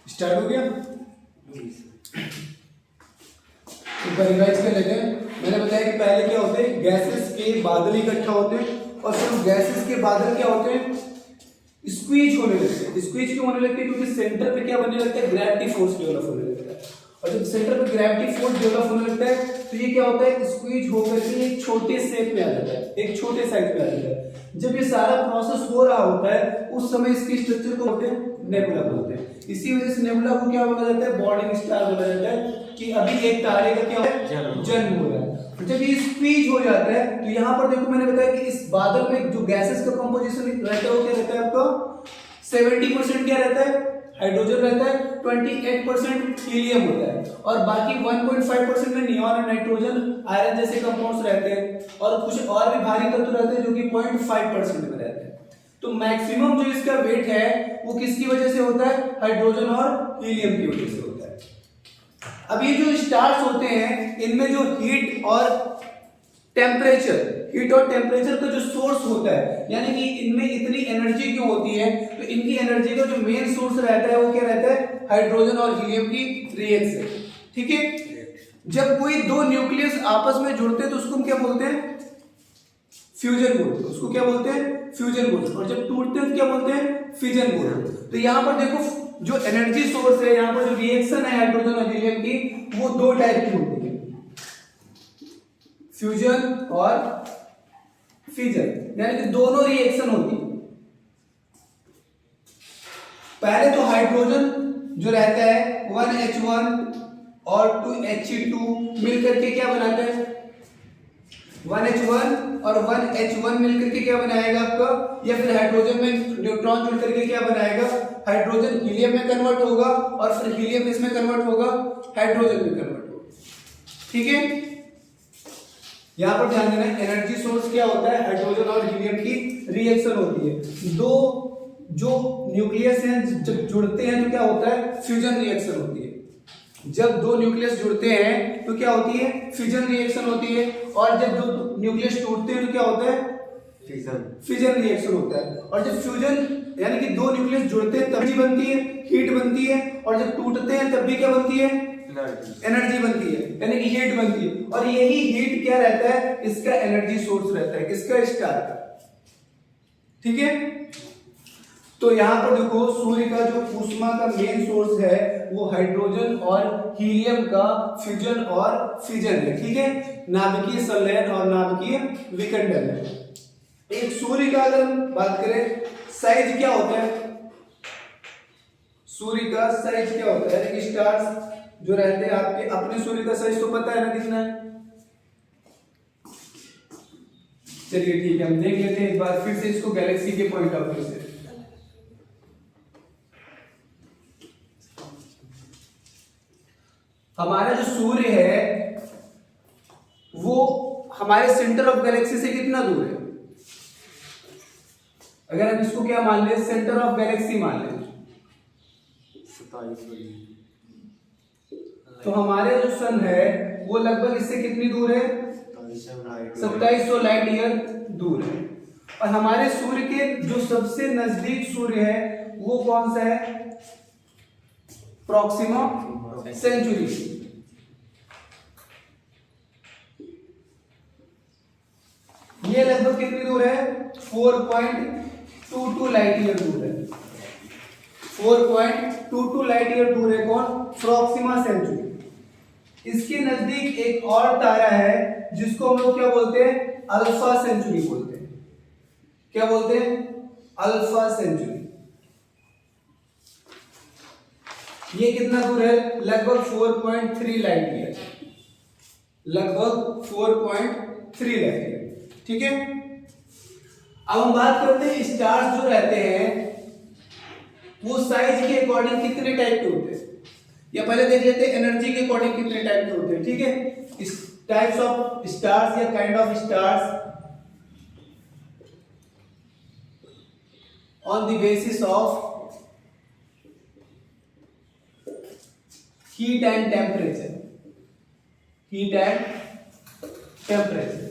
Start हो गया। एक बार रिवाइज कर लेते हैं। मैंने बताया कि पहले क्या होते हैं, गैसेस के बादल इकट्ठा होते हैं और फिर गैसेस के बादल क्या होते हैं, स्क्वीज होने लगते हैं। स्क्वीज क्यों होने लगते हैं? क्योंकि सेंटर पे क्या बनने लगता है, ग्रेविटी फोर्स डेवलप होने लगता है। और जब सेंटर पे ग्रेविटी फोर्स डेवलप होने लगता है तो ये क्या होता है, स्क्वीज होकर के एक छोटे शेप में आ जाता है, एक छोटे साइज में आ जाता है। जब ये सारा प्रोसेस हो रहा होता है उस समय इसके स्ट्रक्चर को होते हैं नेबुला बोलते हैं। इसी वजह से नेबुला को क्या बोला जाता है, बॉर्डिंग स्टार बोला जाता है कि अभी एक तारे का क्या है, जन्म हो रहा है। जब ये स्क्वीज हो जाता है तो यहाँ पर देखो मैंने बताया कि इस बादल में जो गैसेस का कंपोजिशन रहता है वो क्या रहता है आपका, 70% क्या रहता है, हाइड्रोजन रहता है, 28% हीलियम होता है और बाकी 1.5% में नियॉन और नाइट्रोजन आयरन जैसे कंपाउंड्स रहते हैं और कुछ और भी भारी तत्व रहते हैं जो कि 0.5% में रहते हैं। तो मैक्सिमम जो इसका वेट है वो किसकी वजह से होता है, हाइड्रोजन और हीलियम की वजह से होता है। अब ये जो स्टार्स होते हैं इनमें जो हीट और टेम्परेचर का जो सोर्स होता है, यानी कि इनमें इतनी एनर्जी क्यों होती है, तो इनकी एनर्जी का जो मेन सोर्स रहता है वो क्या रहता है, हाइड्रोजन और हीलियम की रिएक्शन। ठीक है, जब कोई दो न्यूक्लियस आपस में जुड़ते हैं तो उसको हम क्या बोलते हैं, फ्यूजन बोलते हैं। उसको क्या बोलते हैं, फ्यूजन बोलते हैं। और जब टूटते हैं तो क्या बोलते हैं, फिजन बोलते हैं। तो यहां पर देखो जो एनर्जी सोर्स है, यहां पर जो रिएक्शन है हाइड्रोजन और हीलियम की, वो दो टाइप की होती है, फ्यूजन और फिजन, यानी कि दोनों रिएक्शन होती है। पहले तो हाइड्रोजन जो रहता है 1H1 और 2He2 मिलकर के क्या बनाता है, 1H1 और 1H1 मिलकर के क्या बनाएगा आपका, या फिर हाइड्रोजन में न्यूट्रॉन जुड़ करके क्या बनाएगा, हाइड्रोजन हीलियम में कन्वर्ट होगा और फिर हीलियम इसमें कन्वर्ट होगा, हाइड्रोजन में कन्वर्ट होगा। ठीक है, यहां पर ध्यान देना, एनर्जी सोर्स क्या होता है, हाइड्रोजन और हीलियम की रिएक्शन होती है। दो जो न्यूक्लियस हैं जब जुड़ते हैं तो क्या होता है, फ्यूजन रिएक्शन होती है। जब दो न्यूक्लियस जुड़ते हैं तो क्या होती है, फ्यूजन रिएक्शन होती है। और जब दो न्यूक्लियस टूटते हैं तो क्या होता है, फिजन रिएक्शन होता है। और जब फ्यूजन यानी कि दो न्यूक्लियस जुड़ते हैं तभी बनती है, हीट बनती है, और जब टूटते हैं तब भी क्या बनती है, एनर्जी बनती है, यानी कि हीट बनती है। और यही हीट क्या रहता है, इसका एनर्जी सोर्स रहता है, किसका, स्टार का। ठीक है, तो यहां पर देखो सूर्य का जो ऊष्मा का मेन सोर्स है वो हाइड्रोजन और हीलियम का फ्यूजन और फिजन है। ठीक है, नाभिकीय संलयन और नाभिकीय विखंडन है। एक सूर्य का अगर हम बात करें साइज क्या होता है, सूर्य का साइज क्या होता है, यानी कि स्टार्स जो रहते हैं आपके, अपने सूर्य का साइज तो पता है ना कितना है। चलिए ठीक है, हम देख लेते हैं एक बार फिर से इसको गैलेक्सी के पॉइंट ऑफ व्यू से। हमारा जो सूर्य है वो हमारे सेंटर ऑफ गैलेक्सी से कितना दूर है, अगर हम इसको क्या मान लें, सेंटर ऑफ गैलेक्सी मान लें, तो हमारे जो सन है वो लगभग इससे कितनी दूर है, 2700 लाइट ईयर दूर है। और हमारे सूर्य के जो सबसे नजदीक सूर्य है वो कौन सा है, प्रॉक्सिमा सेंचुरी। ये लगभग कितनी दूर है, 4.22 लाइट ईयर दूर है, 4.22 लाइट ईयर दूर है कौन, प्रॉक्सिमा सेंचुरी। इसके नजदीक एक और तारा है जिसको हम लोग क्या बोलते हैं, अल्फा सेंचुरी बोलते हैं। क्या बोलते हैं, अल्फा सेंचुरी। ये कितना दूर है, लगभग 4.3 लाइट ईयर, लगभग 4.3 लाइट ईयर। ठीक है, अब हम बात करते हैं स्टार्स जो रहते हैं वो साइज के अकॉर्डिंग कितने टाइप के होते हैं, या पहले देख लेते हैं एनर्जी के अकॉर्डिंग कितने टाइप के होते हैं। ठीक है, इस टाइप्स ऑफ स्टार्स या kind of stars on the basis of heat and temperature, heat and temperature.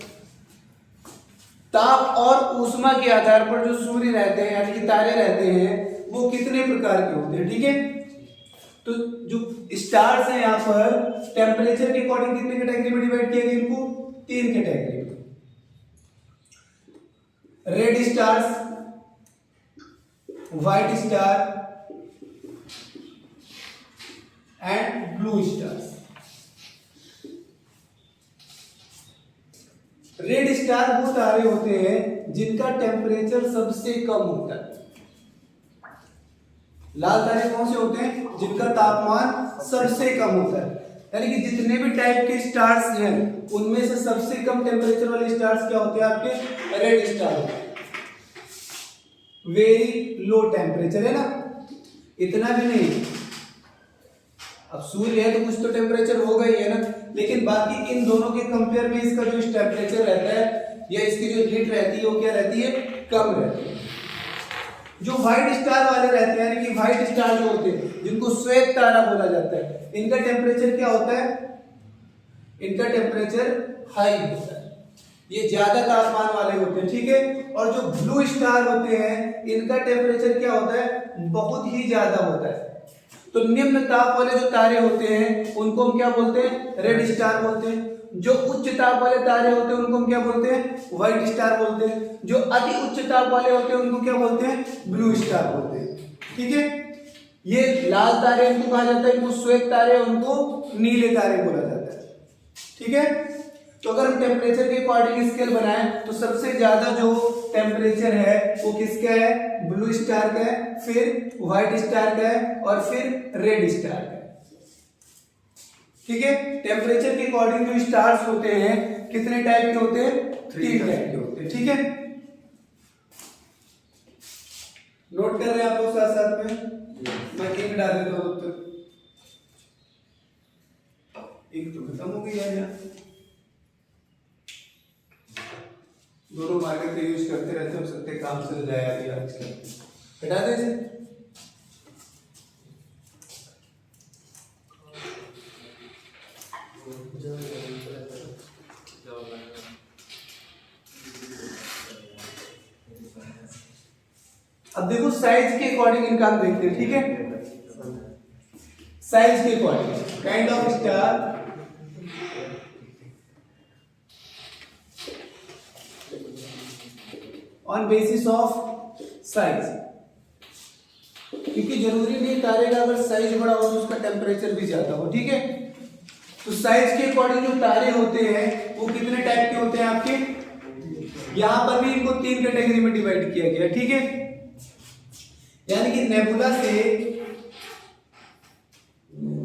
ताप और ऊष्मा के आधार पर जो सूर्य रहते हैं यानी कि तारे रहते हैं वो कितने प्रकार के होते हैं। ठीक है, तो जो स्टार्स हैं यहाँ पर टेम्परेचर के अकॉर्डिंग कितने कैटेगरी में डिवाइड किया गया इनको? 3 कैटेगरी में। Red stars, white star and blue stars. Red star वो तारे होते हैं जिनका टेम्परेचर सबसे कम होता है। लाल तारे कौन से होते हैं? जिनका तापमान सबसे कम होता है। यानी कि जितने भी टाइप के स्टार्स हैं उनमें से सबसे कम टेम्परेचर वाले स्टार्स क्या होते हैं? आपके रेड स्टार होते हैं। वेरी लो टेम्परेचर है ना, इतना भी नहीं। अब सूर्य है तो कुछ तो टेम्परेचर होगा ही है ना, लेकिन बाकी इन दोनों के कंपेयर में इसका जो टेम्परेचर रहता है या इसकी जो हीट रहती है वो क्या रहती है? कम रहती है। जो व्हाइट स्टार वाले रहते हैं, यानी कि व्हाइट स्टार जो होते हैं जिनको श्वेत तारा बोला जाता है, इनका टेम्परेचर क्या होता है? इनका टेम्परेचर हाई होता है, ये ज्यादा तापमान वाले होते हैं, ठीक है। और जो ब्लू स्टार होते हैं इनका टेम्परेचर क्या होता है? बहुत ही ज्यादा होता है। तो निम्न ताप वाले जो तारे होते हैं उनको हम क्या बोलते हैं? रेड स्टार बोलते हैं। जो उच्च ताप वाले तारे होते हैं उनको हम क्या बोलते हैं? व्हाइट स्टार बोलते हैं। जो अति उच्च ताप वाले होते हैं उनको क्या बोलते हैं? ब्लू स्टार बोलते हैं, ठीक है। ये लाल तारे इनको कहा जाता है, इनको श्वेत तारे, उनको नीले तारे बोला जाता है, ठीक है। तो अगर हम टेम्परेचर के अकॉर्डिंग स्केल बनाएं तो सबसे ज्यादा जो टेम्परेचर है वो किसका है? ब्लू स्टार का है, फिर व्हाइट स्टार का है और फिर रेड स्टार का है, ठीक है। टेम्परेचर के अकॉर्डिंग जो स्टार्स होते हैं कितने टाइप के होते हैं? 3 टाइप के होते हैं, ठीक है। नोट कर रहे हैं आप लोग साथ साथ में? मैं एक डाल देता हूं उत्तर। एक तो खत्म हो गई है यार, दोनों मार्कर के यूज करते रहते हो सकते काम चल जाए यार आजकल। हटा दे इसे। अब देखो साइज के अकॉर्डिंग इनका हम देखते हैं, ठीक है। साइज के according kind of star on basis of size, क्योंकि जरूरी नहीं तारे का अगर साइज बड़ा हो तो उसका टेम्परेचर भी ज्यादा हो, ठीक है। तो साइज के अकॉर्डिंग जो तारे होते हैं वो कितने टाइप के होते हैं आपके? यहां पर भी इनको 3 कैटेगरी में डिवाइड किया गया, ठीक है। यानी कि नेबुला से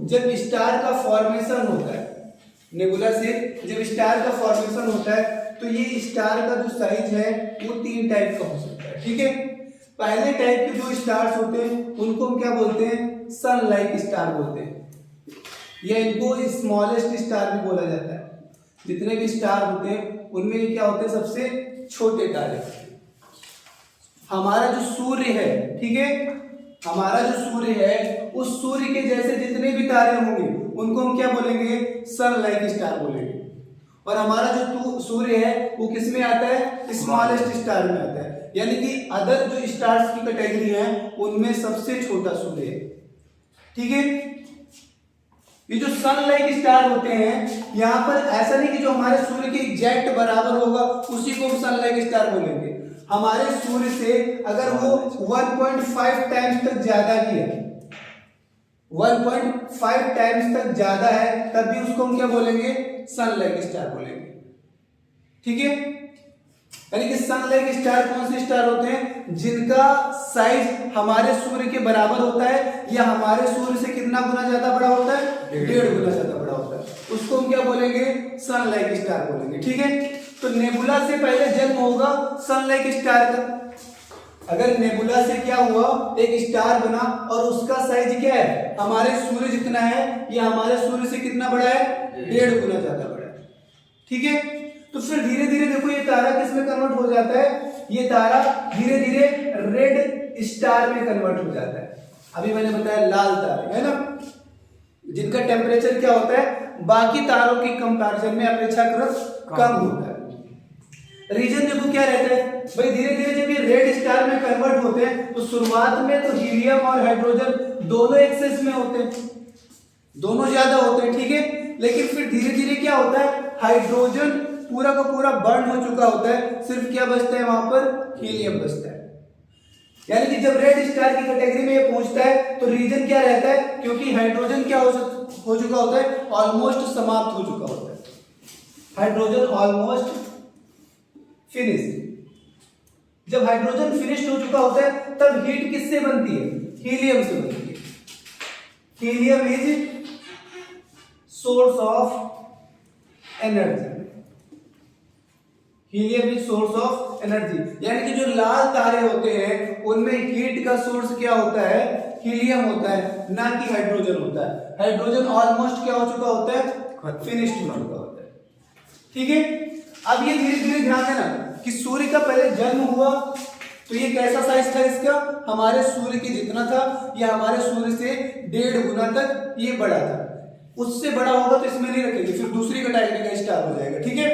जब स्टार का फॉर्मेशन होता है, नेबुला से जब स्टार का फॉर्मेशन होता है तो ये स्टार का जो साइज है वो 3 टाइप का हो सकता है, ठीक है। पहले टाइप के जो स्टार्स होते हैं उनको हम क्या बोलते हैं? सन लाइक स्टार बोलते हैं, या इनको स्मॉलेस्ट स्टार भी बोला जाता है। जितने भी स्टार होते हैं उनमें क्या होते हैं? सबसे छोटे तारे। हमारा जो सूर्य है, ठीक है, हमारा जो सूर्य है उस सूर्य के जैसे जितने भी तारे होंगे उनको हम क्या बोलेंगे? सन लाइक स्टार बोलेंगे। और हमारा जो सूर्य है वो किस में आता है? स्मॉलेस्ट स्टार में आता है। यानी कि अदर जो स्टार्स की कैटेगरी है उनमें सबसे छोटा सूर्य है, ठीक है। ये जो सन लाइक स्टार होते हैं यहाँ पर ऐसा नहीं कि जो हमारे सूर्य के एग्जैक्ट बराबर होगा उसी को हम सन लाइक स्टार बोलेंगे। हमारे सूर्य से अगर वो 1.5 टाइम्स तक ज्यादा ही है, 1.5 टाइम्स तक ज्यादा है, तब भी उसको हम क्या बोलेंगे? सन लाइक स्टार बोलेंगे, ठीक है। यानी कि सन लाइक स्टार कौन से स्टार होते हैं? जिनका साइज हमारे सूर्य के बराबर होता है या हमारे सूर्य से कितना गुना ज्यादा बड़ा होता है? 1.5 गुना ज्यादा बड़ा होता है, उसको हम क्या बोलेंगे? सन लाइक स्टार बोलेंगे, ठीक है। तो नेबुला से पहले जन्म होगा सन लाइक स्टार का। अगर नेबुला से क्या हुआ? एक स्टार बना और उसका साइज क्या है? हमारे सूर्य जितना है या हमारे सूर्य से कितना बड़ा है? 1.5 गुना ज्यादा बड़ा है, ठीक है। तो फिर धीरे धीरे देखो ये तारा किस में कन्वर्ट हो जाता है? ये तारा धीरे धीरे रेड स्टार में कन्वर्ट हो जाता है। अभी मैंने बताया लाल तारे है ना, जिनका टेम्परेचर क्या होता है? बाकी तारों की कंपैरिजन में अपेक्षाकृत कम होता है। रीजन देखो क्या रहता है भाई, धीरे धीरे जब ये रेड स्टार में कन्वर्ट होते हैं तो शुरुआत में तो हीलियम और हाइड्रोजन दोनों एक्सेस में होते हैं, दोनों ज्यादा होते हैं, ठीक है। लेकिन फिर धीरे धीरे क्या होता है, हाइड्रोजन पूरा का पूरा बर्न हो चुका होता है, सिर्फ क्या बचता है वहां पर, हीलियम बचता है। यानी कि जब रेड स्टार की कैटेगरी में ये पहुंचता है तो रीजन क्या रहता है, क्योंकि हाइड्रोजन क्या हो चुका होता है, ऑलमोस्ट समाप्त हो चुका होता है, हाइड्रोजन ऑलमोस्ट फिनिश्ड। जब हाइड्रोजन फिनिश्ड हो चुका होता है तब हीट किससे बनती है, हीलियम से बनती है। Helium is source of energy, helium is source of energy. यानी कि जो लाल तारे होते हैं उनमें हीट का सोर्स क्या होता है, हीलियम होता है, ना कि हाइड्रोजन होता है। हाइड्रोजन ऑलमोस्ट क्या हो चुका होता है, फिनिश्ड हो चुका होता है, ठीक है। अब ये धीरे धीरे ध्यान देना कि सूर्य का पहले जन्म हुआ तो ये कैसा साइज था इसका, हमारे सूर्य के जितना था, या हमारे सूर्य से 1.5 गुना तक ये बड़ा था। उससे बड़ा होगा तो इसमें नहीं रखेंगे, फिर दूसरी कैटेगरी का स्टार हो जाएगा, ठीक है।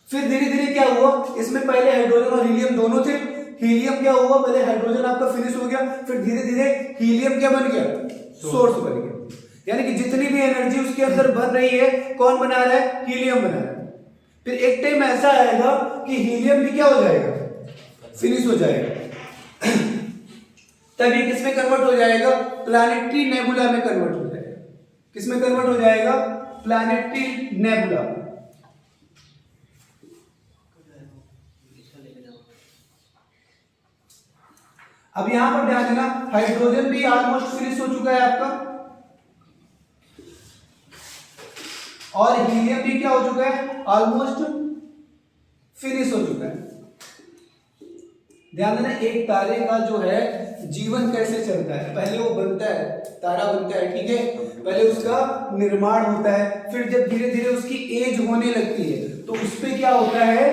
फिर धीरे धीरे क्या हुआ, इसमें पहले हाइड्रोजन और हीलियम दोनों थे। हीलियम क्या हुआ, पहले हाइड्रोजन आपका फिनिश हो गया, फिर धीरे धीरे हीलियम क्या बन गया, सोर्स बन गया। यानी कि जितनी भी एनर्जी उसके अंदर बन रही है कौन बना रहा है, हीलियम बना रहा है। फिर एक टाइम ऐसा आएगा कि हीलियम भी क्या हो जाएगा, फिनिश हो जाएगा। तब ये किसमें कन्वर्ट हो जाएगा, प्लैनेटरी नेबुला में कन्वर्ट हो जाएगा। किसमें कन्वर्ट हो जाएगा, प्लैनेटरी नेबुला। अब यहां पर ध्यान देना, हाइड्रोजन भी ऑलमोस्ट फिनिश हो चुका है आपका, और हीलियम भी क्या हो चुका है, ऑलमोस्ट फिनिश हो चुका है। ध्यान देना, एक तारे का जो है जीवन कैसे चलता है, पहले वो बनता है, तारा बनता है, ठीक है, पहले उसका निर्माण होता है, फिर जब धीरे धीरे उसकी एज होने लगती है तो उसपे क्या होता है,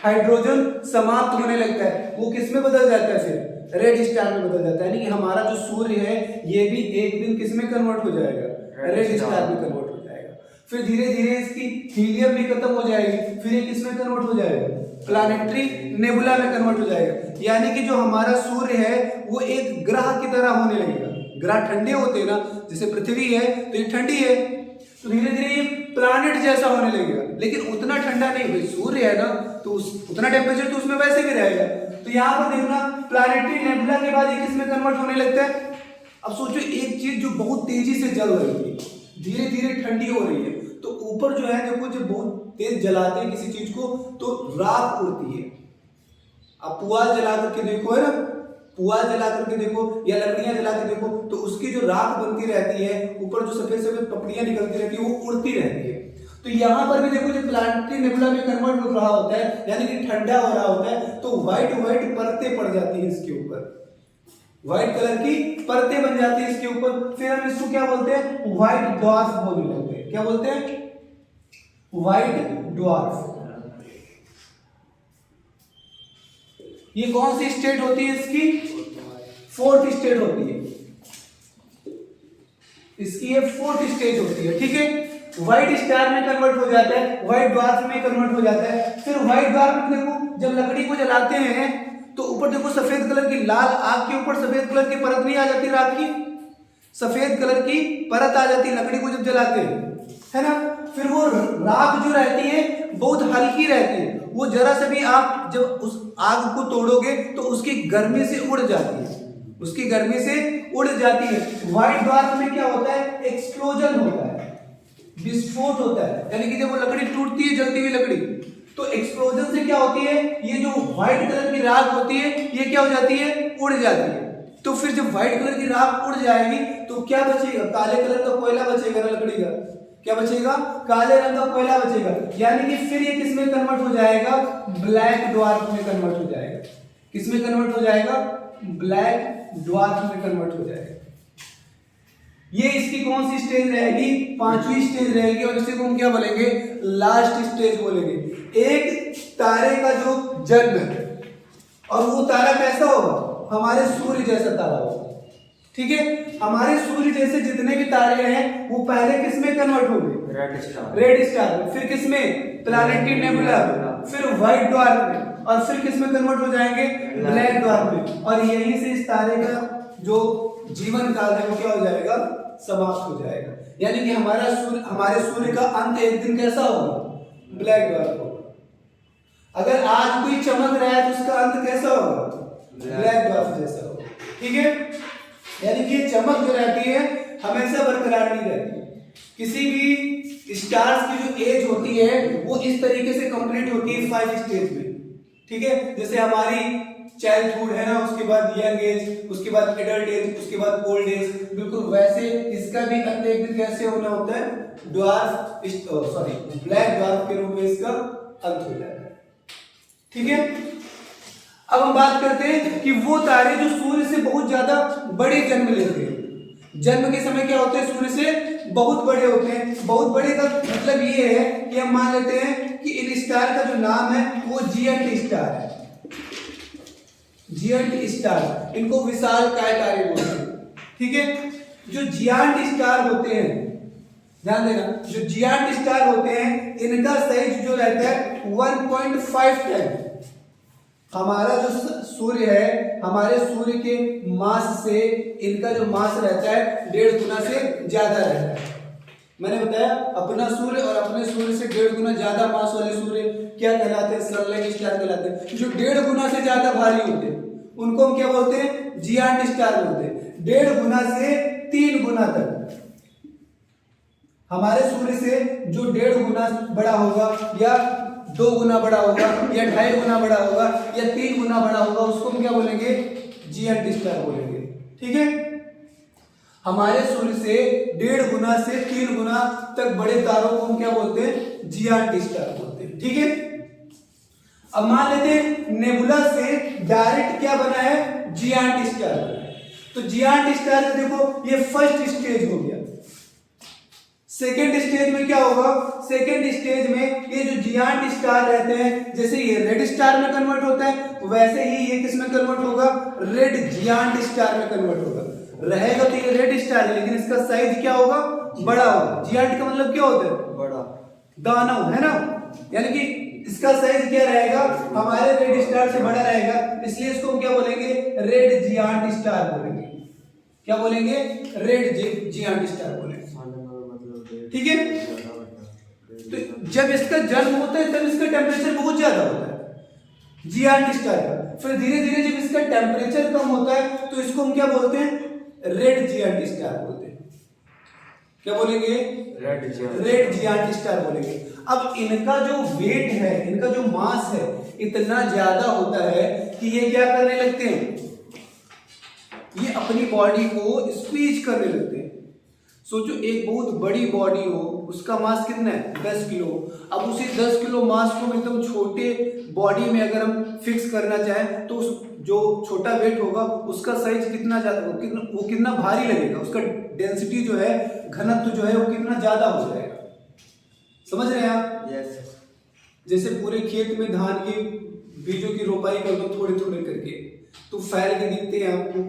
हाइड्रोजन समाप्त होने लगता है, वो किस में बदल जाता है, फिर रेड स्टार में बदल जाता है। यानी कि हमारा जो सूर्य है ये भी एक दिन किस में कन्वर्ट हो जाएगा, रेड स्टार में कन्वर्ट हो जाएगा। फिर धीरे धीरे इसकी हीलियम भी खत्म हो जाएगी, फिर ये किस में कन्वर्ट हो जाएगा, प्लैनेटरी नेबुला में कन्वर्ट हो जाएगा। यानी कि जो हमारा सूर्य है वो एक ग्रह की तरह होने लगेगा। ग्रह ठंडे होते हैं ना, जैसे पृथ्वी है तो ये ठंडी है, तो धीरे धीरे ये प्लैनेट जैसा होने लगेगा, लेकिन उतना ठंडा नहीं, भाई सूर्य है ना तो उतना टेम्परेचर तो उसमें वैसे भी रहेगा। तो यहाँ पर देखना, प्लैनेटरी नेबुला के बाद ये किस में कन्वर्ट होने लगता है। अब सोचो, एक चीज जो बहुत तेजी से जल रही है, धीरे धीरे ठंडी हो रही है, तो ऊपर जो है देखो, जब बहुत तेज जलाते हैं किसी चीज को तो राख उड़ती है। आप पुआल जला करके देखो, है ना, पुआल जला करके देखो या लकड़ियां जला के देखो, तो उसकी जो राख बनती रहती है, ऊपर जो सफेद सफेद पपड़ियां निकलती रहती है, वो उड़ती रहती है। तो यहाँ पर भी देखो, जब प्लैनेटरी नेबुला में कन्वर्ट हो रहा होता है, यानी कि ठंडा हो रहा होता है, तो व्हाइट व्हाइट परतें पड़ जाती है इसके ऊपर, व्हाइट कलर की परतें बन जाती है इसके ऊपर। फिर हम इसको क्या बोलते हैं, व्हाइट ड्वार्फ बोलने लगते हैं। क्या बोलते हैं, व्हाइट ड्वार्फ। ये कौन सी स्टेट होती है इसकी, फोर्थ स्टेट होती है इसकी, ये फोर्थ स्टेज होती है, ठीक है। व्हाइट स्टार में कन्वर्ट हो जाता है, व्हाइट ड्वार्फ में कन्वर्ट हो जाता है। फिर व्हाइट ड्वार्फ में देखो, जब लकड़ी को जलाते हैं तो ऊपर देखो सफेद कलर की, लाल आग के ऊपर सफेद कलर की परत नहीं आ जाती, रात की सफेद कलर की परत आ जाती है लकड़ी को जब जलाते हैं, है ना। फिर वो राख जो रहती है बहुत हल्की रहती है, वो जरा से भी आप जब उस आग को तोड़ोगे तो उसकी गर्मी से उड़ जाती है, उसकी गर्मी से उड़ जाती है। व्हाइट ड्वार्फ में क्या होता है, एक्सप्लोजन होता है, विस्फोट होता है। यानी कि जब वो लकड़ी टूटती है, जलती हुई लकड़ी, तो एक्सप्लोजन से क्या होती है, ये जो व्हाइट कलर की राख होती है ये क्या हो जाती है, उड़ जाती है। तो फिर जब व्हाइट कलर की राख उड़ जाएगी तो क्या बचेगा, काले कलर का कोयला बचेगा ना लकड़ी का, क्या बचेगा, काले रंग का कोयला बचेगा। यानी कि फिर ये किस में कन्वर्ट हो जाएगा, ब्लैक ड्वार्फ में कन्वर्ट हो जाएगा। किस में कन्वर्ट हो जाएगा, ब्लैक ड्वार्फ में कन्वर्ट हो जाएगा। ये इसकी कौन सी स्टेज रहेगी, पांचवी स्टेज रहेगी, और इसी को हम क्या बोलेंगे, लास्ट स्टेज बोलेंगे। एक तारे का जो जन्म है, और वो तारा कैसा होगा, हमारे सूर्य जैसा तारा होगा, ठीक है। हमारे सूर्य जैसे जितने भी तारे हैं वो पहले किस में कन्वर्ट हो गए, रेड स्टार में, फिर किस में, प्लैनेटरी नेबुला, फिर व्हाइट ड्वार्फ में, और फिर किस में कन्वर्ट हो जाएंगे, ब्लैक ड्वार्फ में। और यहीं से इस तारे का जो जीवन काल है वो क्या हो जाएगा, समाप्त हो जाएगा। यानी कि हमारे सूर्य का अंत एक दिन कैसा होगा, ब्लैक ड्वार्फ होगा। अगर आज कोई चमक रहा है तो उसका अंत कैसा होगा, ब्लैक ड्वार्फ जैसा होगा। ठीक है, यानी कि चमक जो रहती है हमेशा बरकरार नहीं रहती। किसी भी स्टार्स की जो एज होती है वो इस तरीके से कंप्लीट होती है 5 स्टेज में। ठीक है, जैसे हमारी चाइल्डहुड है ना, उसके बाद यंग एज, उसके बाद एडल्ट एज, उसके बाद ओल्ड एज, बिल्कुल वैसे इसका भी अंत एक दिन कैसे होना होता है, ब्लैक ड्वार्फ के रूप में इसका अंत हो जाता है। ठीक है, अब हम बात करते हैं कि वो तारे जो सूर्य से बहुत ज्यादा बड़े जन्म लेते हैं। जन्म के समय क्या होते हैं, सूर्य से बहुत बड़े होते हैं। बहुत बड़े का मतलब ये है कि हम मान लेते हैं कि इन स्टार का जो नाम है वो जिएंट स्टार है। जिएंट स्टार, इनको विशालकाय तारे बोलते हैं। ठीक है, जो जियांट स्टार होते हैं, ध्यान देना, जो जियांट स्टार होते हैं इनका साइज जो रहता है 1.5 टाइम हमारा जो सूर्य है, हमारे सूर्य के मास से इनका जो मास रहता है 1.5 गुना से ज्यादा रहता है। मैंने बताया अपना सूर्य और अपने सूर्य से 1.5 गुना ज्यादा मास वाले सूर्य क्या कहलाते हैं, सरलाइन स्टार कहलाते हैं। जो 1.5 गुना से ज्यादा भारी होते हैं उनको हम क्या बोलते हैं, जियांट स्टार बोलते हैं। 1.5 गुना से 3 गुना तक हमारे सूर्य से जो 1.5 गुना बड़ा होगा या 2 गुना बड़ा होगा या 2.5 गुना बड़ा होगा या 3 गुना बड़ा होगा, उसको हम क्या बोलेंगे, जियांट स्टार बोलेंगे। ठीक है, हमारे सूर्य से 1.5 गुना से 3 गुना तक बड़े तारों को हम क्या बोलते हैं, जियांट स्टार बोलते हैं। ठीक है, अब मान लेते हैं नेबुला से डायरेक्ट क्या बना है, जियांट स्टार बना है। तो जियांट स्टार देखो ये फर्स्ट स्टेज हो गया। सेकेंड स्टेज में क्या होगा, सेकेंड स्टेज में ये जो जियांट स्टार रहते हैं, जैसे ये रेड स्टार में कन्वर्ट होता है वैसे ही ये किस में कन्वर्ट होगा, रेड जियांट स्टार में कन्वर्ट होगा। रहेगा तो ये रेड स्टार है लेकिन इसका साइज क्या होगा, बड़ा होगा। जियांट का मतलब क्या होता है, बड़ा, दानव है ना, यानी कि इसका साइज क्या रहेगा, हमारे रेड स्टार से बड़ा रहेगा, इसलिए इसको हम क्या बोलेंगे, रेड जियांट स्टार बोलेंगे। क्या बोलेंगे, रेड जियांट स्टार बोलेंगे। ठीक है, तो जब इसका जन्म होता है तब इसका टेम्परेचर बहुत ज्यादा होता है जियांट स्टार का। फिर धीरे धीरे जब इसका टेम्परेचर कम होता है तो इसको हम क्या बोलते हैं, रेड जियांट स्टार बोलते हैं। क्या बोलेंगे, रेड जियांट स्टार बोलेंगे। अब इनका जो वेट है, इनका जो मास है इतना ज्यादा होता है कि ये क्या करने लगते हैं, ये अपनी बॉडी को स्क्वीज करने लगते हैं। सोचो एक बहुत बड़ी बॉडी हो, उसका मास कितना है, 10 किलो। अब उसी 10 किलो मास को एकदम छोटे बॉडी में अगर हम फिक्स करना चाहें तो उस जो छोटा वेट होगा उसका साइज कितना ज्यादा, वो कितना भारी लगेगा, उसका डेंसिटी जो है, घनत्व जो है वो कितना ज्यादा हो जाएगा। समझ रहे हैं आप? यस। जैसे पूरे खेत में धान के बीजों की रोपाई कर दो थोड़े थोड़े करके तो फैल के दिखते हैं आपको।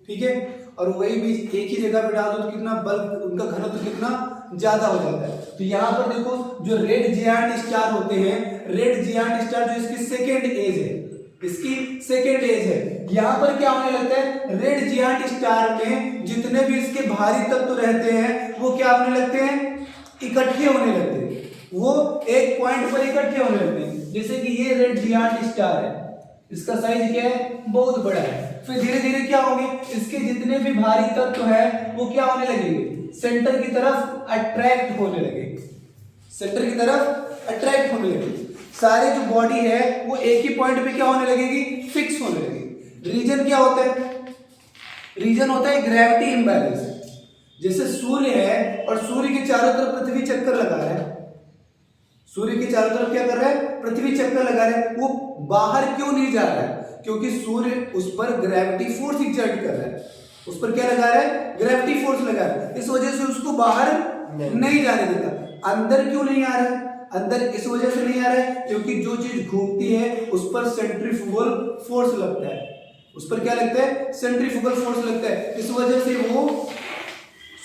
ठीक है, और वही बीज एक ही जगह पे डाल दो तो कितना बल्क, उनका घनत्व कितना ज्यादा हो जाता है। तो यहाँ पर देखो जो रेड जियांट स्टार होते हैं, रेड जियांट स्टार जो इसकी सेकेंड एज है, इसकी सेकेंड एज है, यहाँ पर क्या होने लगता है, रेड जियांट स्टार में जितने भी इसके भारी तत्व रहते हैं वो क्या होने लगते हैं, इकट्ठे होने लगते हैं। वो एक पॉइंट पर इकट्ठे होने लगते हैं। जैसे कि ये रेड जियांट स्टार है, इसका साइज क्या है, बहुत बड़ा है। फिर धीरे धीरे क्या होंगे, इसके जितने भी भारी तत्व है वो क्या होने लगेंगे, सेंटर की तरफ अट्रैक्ट होने लगेंगे, सेंटर की तरफ अट्रैक्ट होने लगेंगे। सारे जो बॉडी है वो एक ही पॉइंट पे क्या होने लगेगी, फिक्स होने लगेगी। रीजन क्या होता है, रीजन होता है ग्रेविटी इम्बैलेंस। जैसे सूर्य है और सूर्य के चारों तरफ पृथ्वी चक्कर लगा रहा है, सूर्य के चारों तरफ क्या कर रहा है, पृथ्वी चक्कर लगा रहा है। वो बाहर क्यों नहीं जा रहा है, क्योंकि सूर्य उस पर ग्रेविटी फोर्स एक्सर्ट कर रहा है, उस पर क्या लगा रहा है, ग्रेविटी फोर्स लगा रहा है। इस वजह से उसको बाहर नहीं जाने देता। अंदर क्यों नहीं आ रहा है, अंदर इस वजह से नहीं आ रहा है क्योंकि जो चीज घूमती है उस पर सेंट्रीफ्यूगल फोर्स लगता है, उस पर क्या लगता है, सेंट्रीफ्यूगल फोर्स लगता है। इस वजह से वो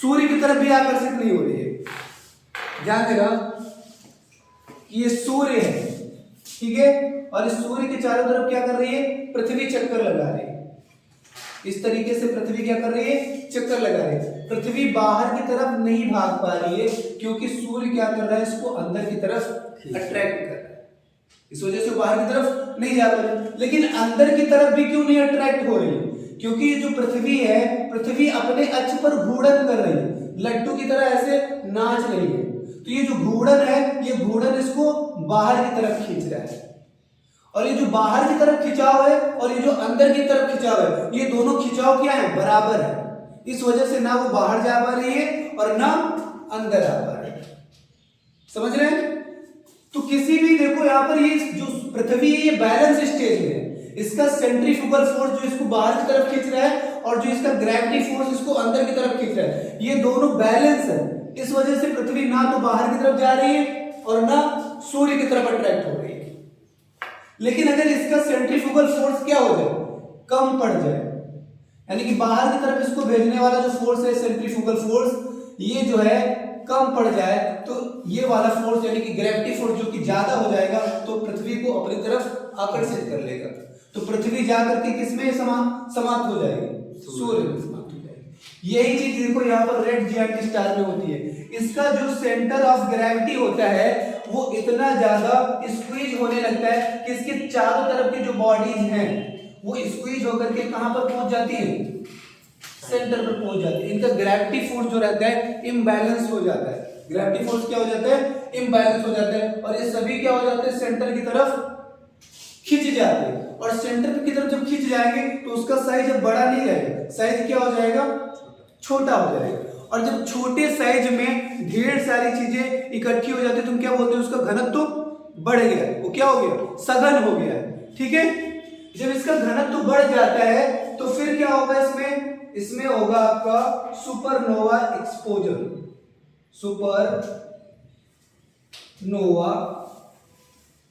सूर्य की तरफ भी आकर्षित नहीं हो रही है। ध्यान देना, ये सूर्य है, ठीक है, और इस सूर्य के चारों तरफ क्या कर रही है, पृथ्वी चक्कर लगा रही है। इस तरीके से पृथ्वी क्या कर रही है, चक्कर लगा रही है। पृथ्वी बाहर की तरफ नहीं भाग पा रही है क्योंकि सूर्य क्या कर रहा है, इसको अंदर की तरफ अट्रैक्ट कर रहा है, इस वजह से बाहर की तरफ नहीं जा पा रही। लेकिन अंदर की तरफ भी क्यों नहीं अट्रैक्ट हो रही है, क्योंकि ये जो पृथ्वी है, पृथ्वी अपने अक्ष पर घूर्णन कर रही है, लड्डू की तरह ऐसे नाच रही है। तो ये जो घूर्णन है, ये घूर्णन इसको बाहर की तरफ खींच रहा है, और ये जो बाहर की तरफ खिंचाव है और ये जो अंदर की तरफ खिंचाव है, ये दोनों खिंचाव क्या है, बराबर है। इस वजह से ना वो बाहर जा पा रही है और ना अंदर आ पा रही है। समझ रहे हैं? तो किसी भी, देखो यहां पर ये जो पृथ्वी है, ये बैलेंस स्टेज में है। इसका सेंट्रीफ्यूगल फोर्स जो इसको बाहर की तरफ खींच रहा है और जो इसका ग्रेविटी फोर्स इसको अंदर की तरफ खींच रहा है, ये दोनों बैलेंस है। इस वजह से पृथ्वी ना तो बाहर की तरफ जा रही है और ना सूर्य की तरफ अट्रैक्ट हो रही है। लेकिन अगर इसका सेंट्रीफ्यूगल फोर्स क्या हो जाए, कम पड़ जाए, यानी कि बाहर की तरफ इसको भेजने वाला जो फोर्स है, सेंट्रीफ्यूगल फोर्स, ये जो है कम पड़ जाए, तो ये वाला फोर्स यानी कि ग्रेविटी फोर्स जो कि ज्यादा हो जाएगा, तो पृथ्वी को अपनी तरफ आकर्षित कर लेगा। तो पृथ्वी जाकर के किसमें समाप्त हो जाएगी, सूर्य में समाप्त हो जाएगी। यही चीज देखो यहाँ पर रेड जायंट स्टार में होती है। इसका जो सेंटर ऑफ ग्रेविटी होता है वो इतना ज्यादा स्क्वीज होने लगता है कि इसके चारों तरफ की जो बॉडीज हैं वो स्क्वीज होकर के कहां पर पहुंच जाती है, सेंटर पर पहुंच जाती है। इनका ग्रेविटी फोर्स जो रहता है इम्बैलेंस हो जाता है। ग्रेविटी फोर्स क्या हो जाता है, इम्बैलेंस हो जाता है, और ये सभी क्या हो जाते हैं, सेंटर की तरफ खिंच जाते हैं। और सेंटर की तरफ जब खिंच जाएंगे तो उसका साइज अब बड़ा नहीं रहेगा, साइज क्या हो जाएगा, छोटा हो जाएगा। और जब छोटे साइज में ढेर सारी चीजें इकट्ठी हो जाती है तो क्या बोलते हैं, उसका घनत्व तो बढ़ गया, वो क्या हो गया, सघन हो गया। ठीक है, जब इसका घनत्व तो बढ़ जाता है तो फिर क्या होगा, इसमें होगा आपका सुपरनोवा एक्सपोजर। सुपरनोवा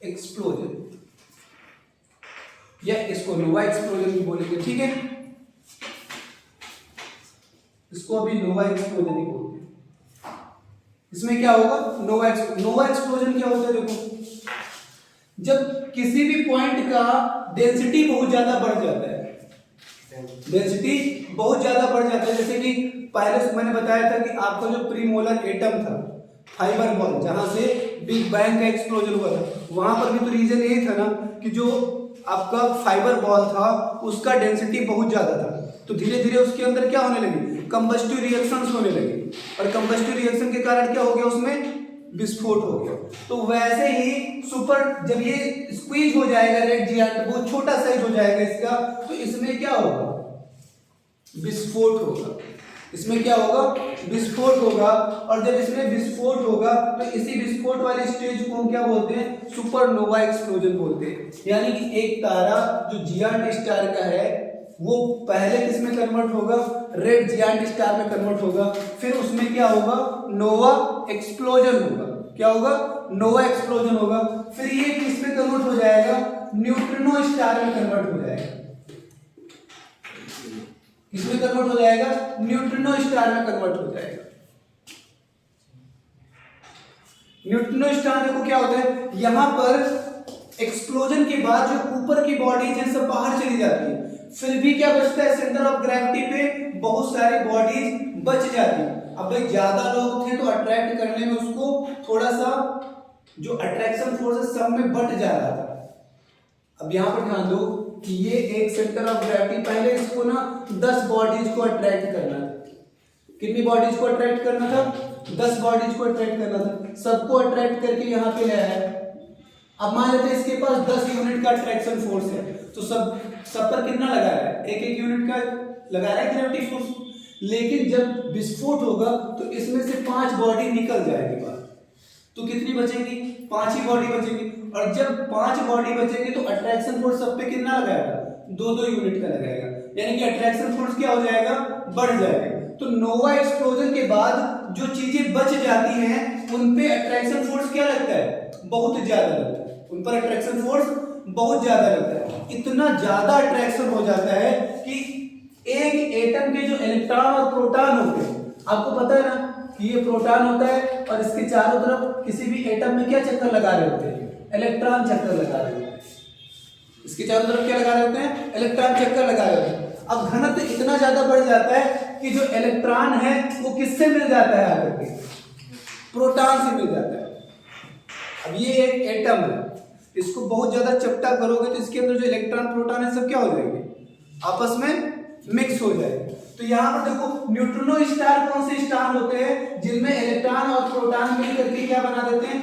एक्सप्लोजन, या इसको नोवा एक्सप्लोजन भी बोलेंगे। ठीक है, इसको अभी नोवा एक्सप्लोजन ही बोलते हैं। इसमें क्या होगा, नोवा एक्सप्लोजन क्या होता है, देखो जब किसी भी पॉइंट का डेंसिटी बहुत ज्यादा बढ़ जाता है, डेंसिटी बहुत ज्यादा बढ़ जाता है। जैसे कि पहले मैंने बताया था कि आपका जो प्रीमोलर एटम था, फाइबर बॉल, जहां से बिग बैंग का एक्सप्लोजन हुआ था, वहां पर भी तो रीजन यही था ना कि जो आपका फाइबर बॉल था उसका डेंसिटी बहुत ज्यादा था, तो धीरे धीरे उसके अंदर क्या होने लगी, कंबस्टिव रिएक्शंस होने लगे, और कंबस्टिव रिएक्शन के कारण क्या हो गया, उसमें विस्फोट हो गया। तो वैसे ही जब ये स्क्वीज हो जाएगा रेड जायंट, बहुत छोटा साइज हो जाएगा इसका, तो इसमें क्या होगा, विस्फोट होगा। इसमें क्या होगा, विस्फोट होगा। और जब इसमें विस्फोट होगा तो इसी विस्फोट वाले स्टेज को हम क्या बोलते हैं, सुपरनोवा एक्सप्लोजन बोलते हैं। यानी कि एक तारा जो जियांट स्टार का है वो पहले किस में कन्वर्ट होगा, रेड जियांट स्टार में कन्वर्ट होगा, फिर उसमें क्या होगा, नोवा एक्सप्लोजन होगा। क्या होगा, नोवा एक्सप्लोजन होगा। फिर ये किस में कन्वर्ट हो जाएगा, न्यूट्रिनो स्टार में कन्वर्ट हो जाएगा। इसमें कन्वर्ट हो जाएगा, न्यूट्रिनो स्टार में कन्वर्ट हो जाएगा। न्यूट्रिनो स्टार देखो क्या होता है, यहां पर एक्सप्लोजन के बाद जो ऊपर की बॉडीज है सब बाहर चली जाती है, फिर भी क्या बचता है, सेंटर ऑफ ग्रेविटी पे बहुत सारी बॉडीज बच जाती है। अब भाई ज्यादा लोग थे तो अट्रैक्ट करने में उसको थोड़ा सा जो अट्रैक्शन फोर्स है सब में बट जा रहा था। अब यहां पर ध्यान दो कि ये एक सेंटर ऑफ ग्रेविटी, पहले इसको ना 10 बॉडीज को अट्रैक्ट करना था। कितनी बॉडीज को अट्रैक्ट करना था, 10 बॉडीज को अट्रैक्ट करना था। सबको अट्रैक्ट करके यहाँ पे लाया है। अब मान लेते हैं इसके पास 10 यूनिट का अट्रैक्शन फोर्स है, तो सब पर कितना लगा रहा है, एक यूनिट का लगा रहा है ग्रेविटी फोर्स। लेकिन जब विस्फोट होगा तो इसमें से 5 बॉडी निकल जाएगी बाहर, तो कितनी बचेगी, 5 ही बॉडी बचेगी। और जब 5 बॉडी बचेगी तो अट्रैक्शन फोर्स सब पे कितना लगाएगा, 2-2 यूनिट का लगाएगा, यानी कि अट्रैक्शन फोर्स क्या हो जाएगा, बढ़ जाएगा। तो नोवा एक्सप्लोजन के बाद जो चीजें बच जाती हैं उन पे अट्रैक्शन फोर्स क्या लगता है, बहुत ज्यादा लगता है, उन पर अट्रैक्शन फोर्स बहुत ज्यादा लगता है। इतना ज्यादा अट्रैक्शन हो जाता है कि एक एटम के जो इलेक्ट्रॉन और प्रोटॉन होते हैं, आपको पता है ना कि ये प्रोटॉन होता है और इसके चारों तरफ किसी भी एटम में क्या चक्कर लगा रहे होते हैं, इलेक्ट्रॉन चक्कर लगा रहे होते हैं। इसके चारों तरफ क्या लगा रहे होते हैं? इलेक्ट्रॉन चक्कर लगा रहे होते हैं। अब घनत्व इतना ज्यादा बढ़ जाता है कि जो इलेक्ट्रॉन है वो किससे मिल जाता है? आकर के प्रोटॉन से मिल जाता है। अब ये एक एटम है, इसको बहुत ज्यादा चपटा करोगे तो इसके अंदर जो इलेक्ट्रॉन प्रोटॉन है सब क्या हो जाएंगे? आपस में मिक्स हो जाएगा। तो यहाँ पर देखो न्यूट्रिनो स्टार कौन से स्टार होते हैं? जिनमें इलेक्ट्रॉन और प्रोटॉन मिल करके क्या बना देते हैं?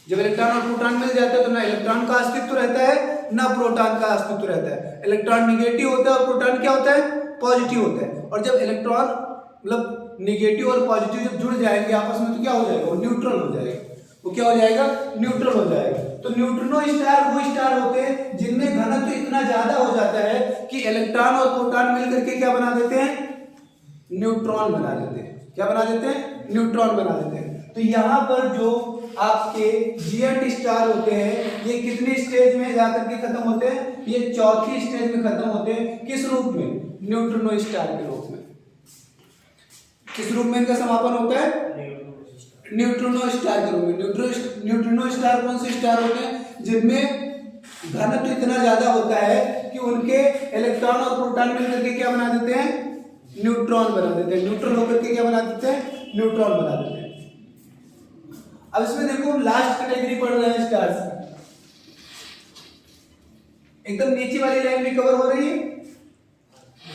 जब इलेक्ट्रॉन और प्रोटॉन मिल जाते हैं तो ना इलेक्ट्रॉन का अस्तित्व रहता है ना प्रोटॉन का अस्तित्व रहता है। इलेक्ट्रॉन निगेटिव होता है और प्रोटॉन क्या होता है? पॉजिटिव होता है। और जब इलेक्ट्रॉन मतलब निगेटिव और पॉजिटिव जब जुड़ जाएंगे आपस में तो क्या हो जाएगा? वो न्यूट्रल हो जाएगा। वो क्या हो जाएगा? न्यूट्रल हो जाएगा। तो न्यूट्रिनो स्टार वो स्टार होते हैं जिनमें घनत्व इतना ज्यादा हो जाता है कि इलेक्ट्रॉन और प्रोटॉन मिलकर के क्या बना देते हैं? न्यूट्रॉन बना देते हैं। क्या बना देते हैं? न्यूट्रॉन बना देते हैं। तो यहाँ पर जो आपके जिएंट स्टार होते हैं ये कितनी स्टेज में जाकर के खत्म होते हैं? ये चौथी स्टेज में खत्म होते हैं। किस रूप में? न्यूट्रिनो स्टार के रूप में। किस रूप में इनका समापन होता है? न्यूट्रिनो स्टार के रूप में। न्यूट्रिनो स्टार कौन से स्टार होते हैं? जिनमें घनत्व इतना ज्यादा होता है कि उनके इलेक्ट्रॉन और प्रोटॉन मिलकर के क्या बना देते हैं? न्यूट्रॉन बना देते हैं। न्यूट्रल होकर के क्या बना देते हैं? न्यूट्रॉन बना देते हैं। अब इसमें देखो लास्ट कैटेगरी पढ़ रहे हैं स्टार्स। एकदम नीचे वाली लाइन भी कवर हो रही है।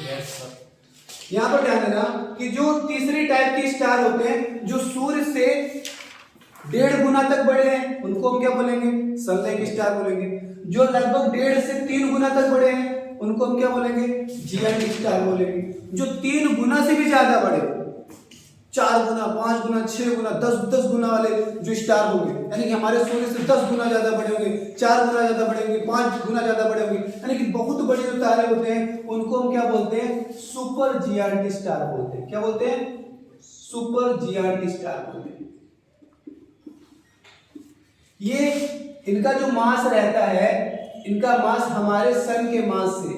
Yes sir. यहां पर ध्यान देना कि जो तीसरी टाइप के स्टार होते हैं जो सूर्य से 1.5 गुना तक बड़े हैं उनको हम क्या बोलेंगे? सनलाइट स्टार बोलेंगे। जो लगभग 1.5 से 3 गुना तक बड़े हैं उनको हम क्या बोलेंगे? जिएंट स्टार बोलेंगे। जो 3 गुना से भी ज्यादा बड़े, 4 गुना, 5 गुना, 6 गुना, 10 गुना वाले जो स्टार होंगे, यानी कि हमारे सूर्य से 10 गुना ज्यादा बड़े होंगे, 4 गुना ज्यादा बड़े होंगे, 5 गुना ज्यादा बड़े होंगे, यानी कि बहुत बड़े जो तारे होते हैं उनको हम क्या बोलते हैं? सुपर जिएंट स्टार बोलते हैं। क्या बोलते हैं? सुपर जिएंट स्टार बोलते हैं। ये इनका जो मास रहता है, इनका मास हमारे सन के मास से,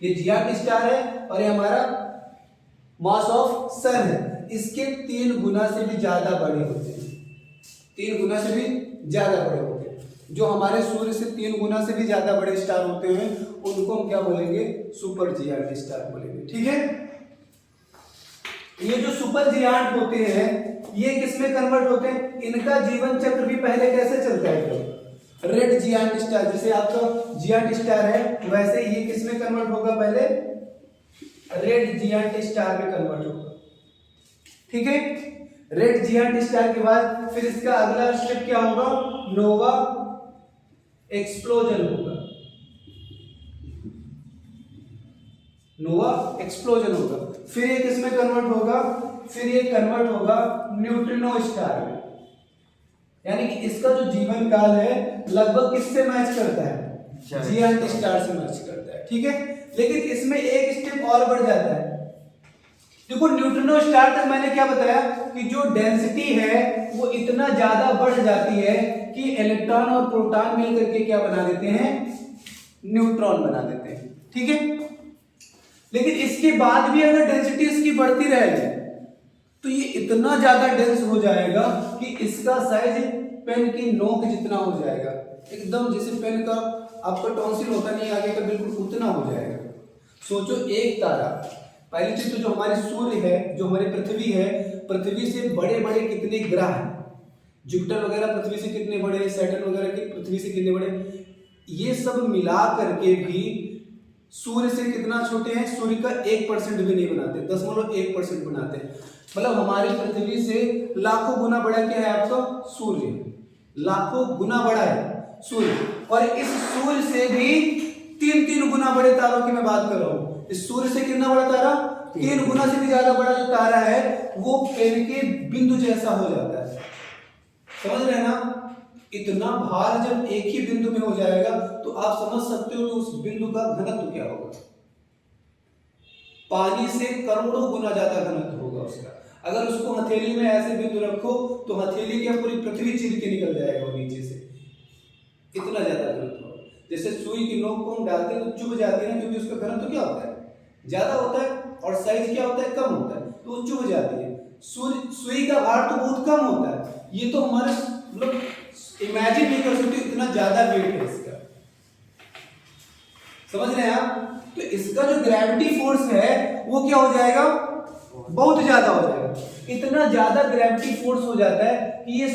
ये जिएंट स्टार है और ये हमारा मास ऑफ सन है, इसके 3 गुना से भी ज्यादा बड़े होते हैं। 3 गुना से भी ज्यादा बड़े होते हैं। जो हमारे सूर्य से 3 गुना से भी ज्यादा बड़े स्टार होते हैं उनको हम क्या बोलेंगे? सुपर जिएंट स्टार बोलेंगे। ठीक है। ये जो सुपर जिएंट होते हैं ये किसमें कन्वर्ट होते हैं? इनका जीवन चक्र भी पहले कैसे चलता है? रेड जिएंट स्टार, जैसे आपका जिएंट स्टार है वैसे ये किसमें कन्वर्ट होगा? पहले रेड जिएंट स्टार में कन्वर्ट होगा। ठीक है। रेड जिएंट स्टार के बाद फिर इसका अगला स्टेप क्या होगा? नोवा एक्सप्लोजन होगा। नोवा एक्सप्लोजन होगा। फिर ये किसमें कन्वर्ट होगा? फिर ये कन्वर्ट होगा न्यूट्रिनो स्टार में। यानी कि इसका जो जीवन काल है लगभग किससे मैच करता है? जिएंट स्टार से मैच करता है। ठीक है। लेकिन इसमें एक स्टेप और बढ़ जाता है। देखो न्यूट्रिनो स्टार तक मैंने क्या बताया कि जो डेंसिटी है वो इतना ज्यादा बढ़ जाती है कि इलेक्ट्रॉन और प्रोटॉन मिलकर के क्या बना देते हैं? न्यूट्रॉन बना देते हैं। ठीक है। लेकिन इसके बाद भी अगर डेंसिटी इसकी बढ़ती रहेगी तो ये इतना ज्यादा डेंस हो जाएगा कि इसका साइज पेन की नोक जितना हो जाएगा। एकदम जैसे पेन का आपका टॉन्सिल होता नहीं आगे का, बिल्कुल उतना हो जाएगा। सोचो एक तारा, पहली चीज तो जो हमारे सूर्य है, जो हमारी पृथ्वी है, पृथ्वी से बड़े बड़े कितने ग्रह हैं? जुपिटर वगैरह पृथ्वी से कितने बड़े, सैटर्न वगैरह के पृथ्वी से कितने बड़े, ये सब मिला करके भी सूर्य से कितना छोटे हैं? सूर्य का 1% भी नहीं बनाते, 0.1% बनाते हैं। मतलब हमारी पृथ्वी से लाखों गुना बड़ा क्या है आपका? सूर्य। लाखों गुना बड़ा है सूर्य। और इस सूर्य से भी 3 गुना बड़े तारों की मैं बात कर रहा हूं। इस सूर्य से कितना बड़ा तारा? 3 गुना से भी ज्यादा बड़ा जो तारा है वो पेन के बिंदु जैसा हो जाता है। समझ रहे हैं ना? इतना भार जब एक ही बिंदु में हो जाएगा तो आप समझ सकते हो कि उस बिंदु का घनत्व क्या होगा। पानी से करोड़ों गुना ज्यादा घनत्व होगा उसका। अगर उसको हथेली में ऐसे बिंदु रखो तो हथेली की पूरी पृथ्वी चीर के निकल जाएगा वो नीचे से, इतना ज्यादा घनत्व होगा। जैसे सुई की नोक को हम डालते हैं तो चुभ जाती है ना, क्योंकि उसका घनत्व क्या होता है? ज्यादा होता है। और साइज क्या होता है? कम होता है, तो वो चुभ जाती है। सुई का भार तो बहुत कम होता है। ये तो हमारे मतलब इमेजिन नहीं कर सकते इतना ज्यादा वेट है इसका, समझ रहे हैं आप? तो इसका जो ग्रेविटी फोर्स है वो क्या हो जाएगा, बहुत ज्यादा हो जाएगा। इतना ज्यादा ग्रेविटी फोर्स हो जाता है कि ये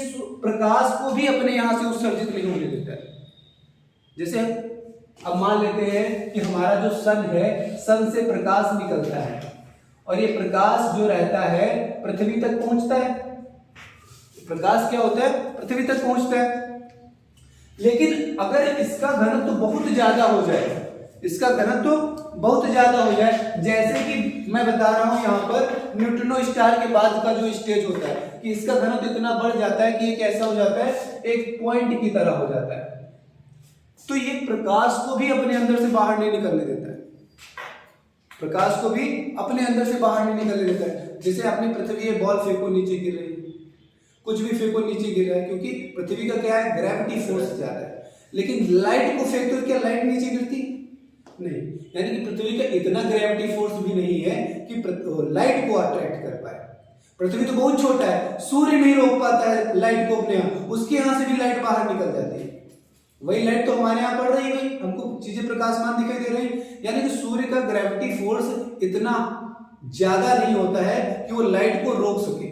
प्रकाश को भी अपने यहां से उत्सर्जित नहीं होने देता है। जैसे अब मान लेते हैं कि हमारा जो सन है, सन से प्रकाश निकलता है और ये प्रकाश जो रहता है पृथ्वी तक पहुंचता है। प्रकाश क्या होता है, पृथ्वी तक पहुंचता है। लेकिन अगर इसका घनत्व तो बहुत ज्यादा हो जाए, इसका घनत्व तो बहुत ज्यादा हो जाए, जैसे कि मैं बता रहा हूं यहां पर न्यूट्रिनो स्टार के बाद का जो स्टेज होता है कि इसका घनत्व इतना बढ़ जाता है कि ये कैसा हो जाता है, एक पॉइंट की तरह हो जाता है। तो ये प्रकाश को भी अपने अंदर से बाहर नहीं निकलने देता है, प्रकाश को भी अपने अंदर से बाहर नहीं निकलने देता है। जैसे अपनी पृथ्वी है, बॉल फेंको नीचे गिर रही है, कुछ भी फेंको नीचे गिर रहा है, क्योंकि पृथ्वी का क्या है, ग्रेविटी फोर्स ज्यादा है। लेकिन लाइट को फेंकते तो क्या लाइट नीचे गिरती नहीं, यानी कि पृथ्वी का इतना ग्रेविटी फोर्स भी नहीं है कि लाइट को अट्रैक्ट कर पाए। पृथ्वी तो बहुत छोटा है, सूर्य नहीं रोक पाता है लाइट को अपने यहाँ, उसके यहाँ से भी लाइट बाहर निकल जाती है। वही लाइट तो हमारे यहाँ पड़ रही है, भाई हमको चीजें प्रकाशमान दिखाई दे रही है। यानी कि सूर्य का ग्रेविटी फोर्स इतना ज्यादा नहीं होता है कि वो लाइट को रोक सके,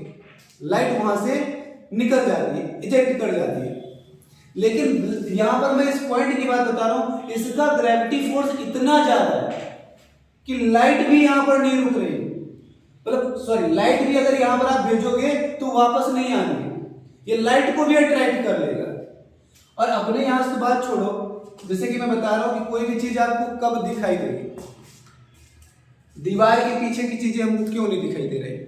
लाइट वहां से निकल जाती है, इजेक्ट कर जाती है। लेकिन यहां पर मैं इस पॉइंट की बात बता रहा हूं, इसका ग्रेविटी फोर्स इतना ज्यादा है कि लाइट भी यहां पर नहीं रुक रही, मतलब सॉरी, लाइट भी अगर यहां पर आप भेजोगे तो वापस नहीं आनी है, ये लाइट को भी अट्रैक्ट कर लेगा। और अपने यहां से बात छोड़ो, जैसे कि मैं बता रहा हूं कि कोई भी चीज आपको कब दिखाई देगी, दीवार के पीछे की चीजें हमको क्यों नहीं दिखाई दे रही?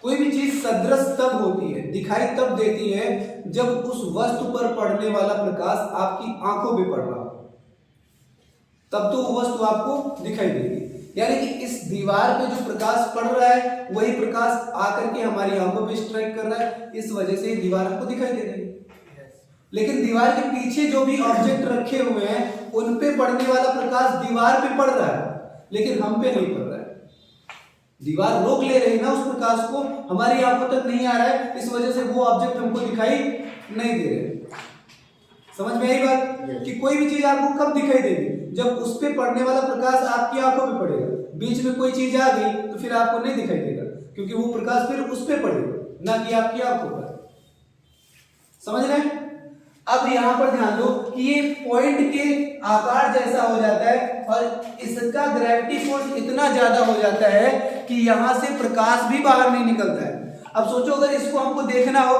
कोई भी चीज सदृश तब होती है, दिखाई तब देती है जब उस वस्तु पर पड़ने वाला प्रकाश आपकी आंखों पे पड़ रहा हो, तब तो वो वस्तु आपको दिखाई देगी। यानी कि इस दीवार पे जो प्रकाश पड़ रहा है वही प्रकाश आकर के हमारी आंखों पे स्ट्राइक कर रहा है, इस वजह से दीवार हमको दिखाई दे रही है। लेकिन दीवार के पीछे जो भी ऑब्जेक्ट रखे हुए हैं उन पे पड़ने वाला प्रकाश दीवार पे पड़ रहा है, लेकिन हम पे नहीं पड़ रहा है। दीवार रोक ले रही है ना उस प्रकाश को, हमारी आंखों तक नहीं आ रहा है, इस वजह से वो ऑब्जेक्ट हमको दिखाई नहीं दे रहे। समझ में आई बात? कि कोई भी चीज आपको कब दिखाई देगी, जब उस पे पड़ने वाला प्रकाश आपकी आंखों पे पड़ेगा। बीच में कोई चीज आ गई तो फिर आपको नहीं दिखाई देगा, क्योंकि वो प्रकाश फिर उस पे पड़ेगा, ना कि आपकी आंखों पर। समझ रहे हैं? अब यहां पर ध्यान दो कि ये पॉइंट के आकार जैसा हो जाता है और इसका ग्रेविटी फोर्स इतना ज्यादा हो जाता है कि यहां से प्रकाश भी बाहर नहीं निकलता है। अब सोचो अगर इसको हमको देखना हो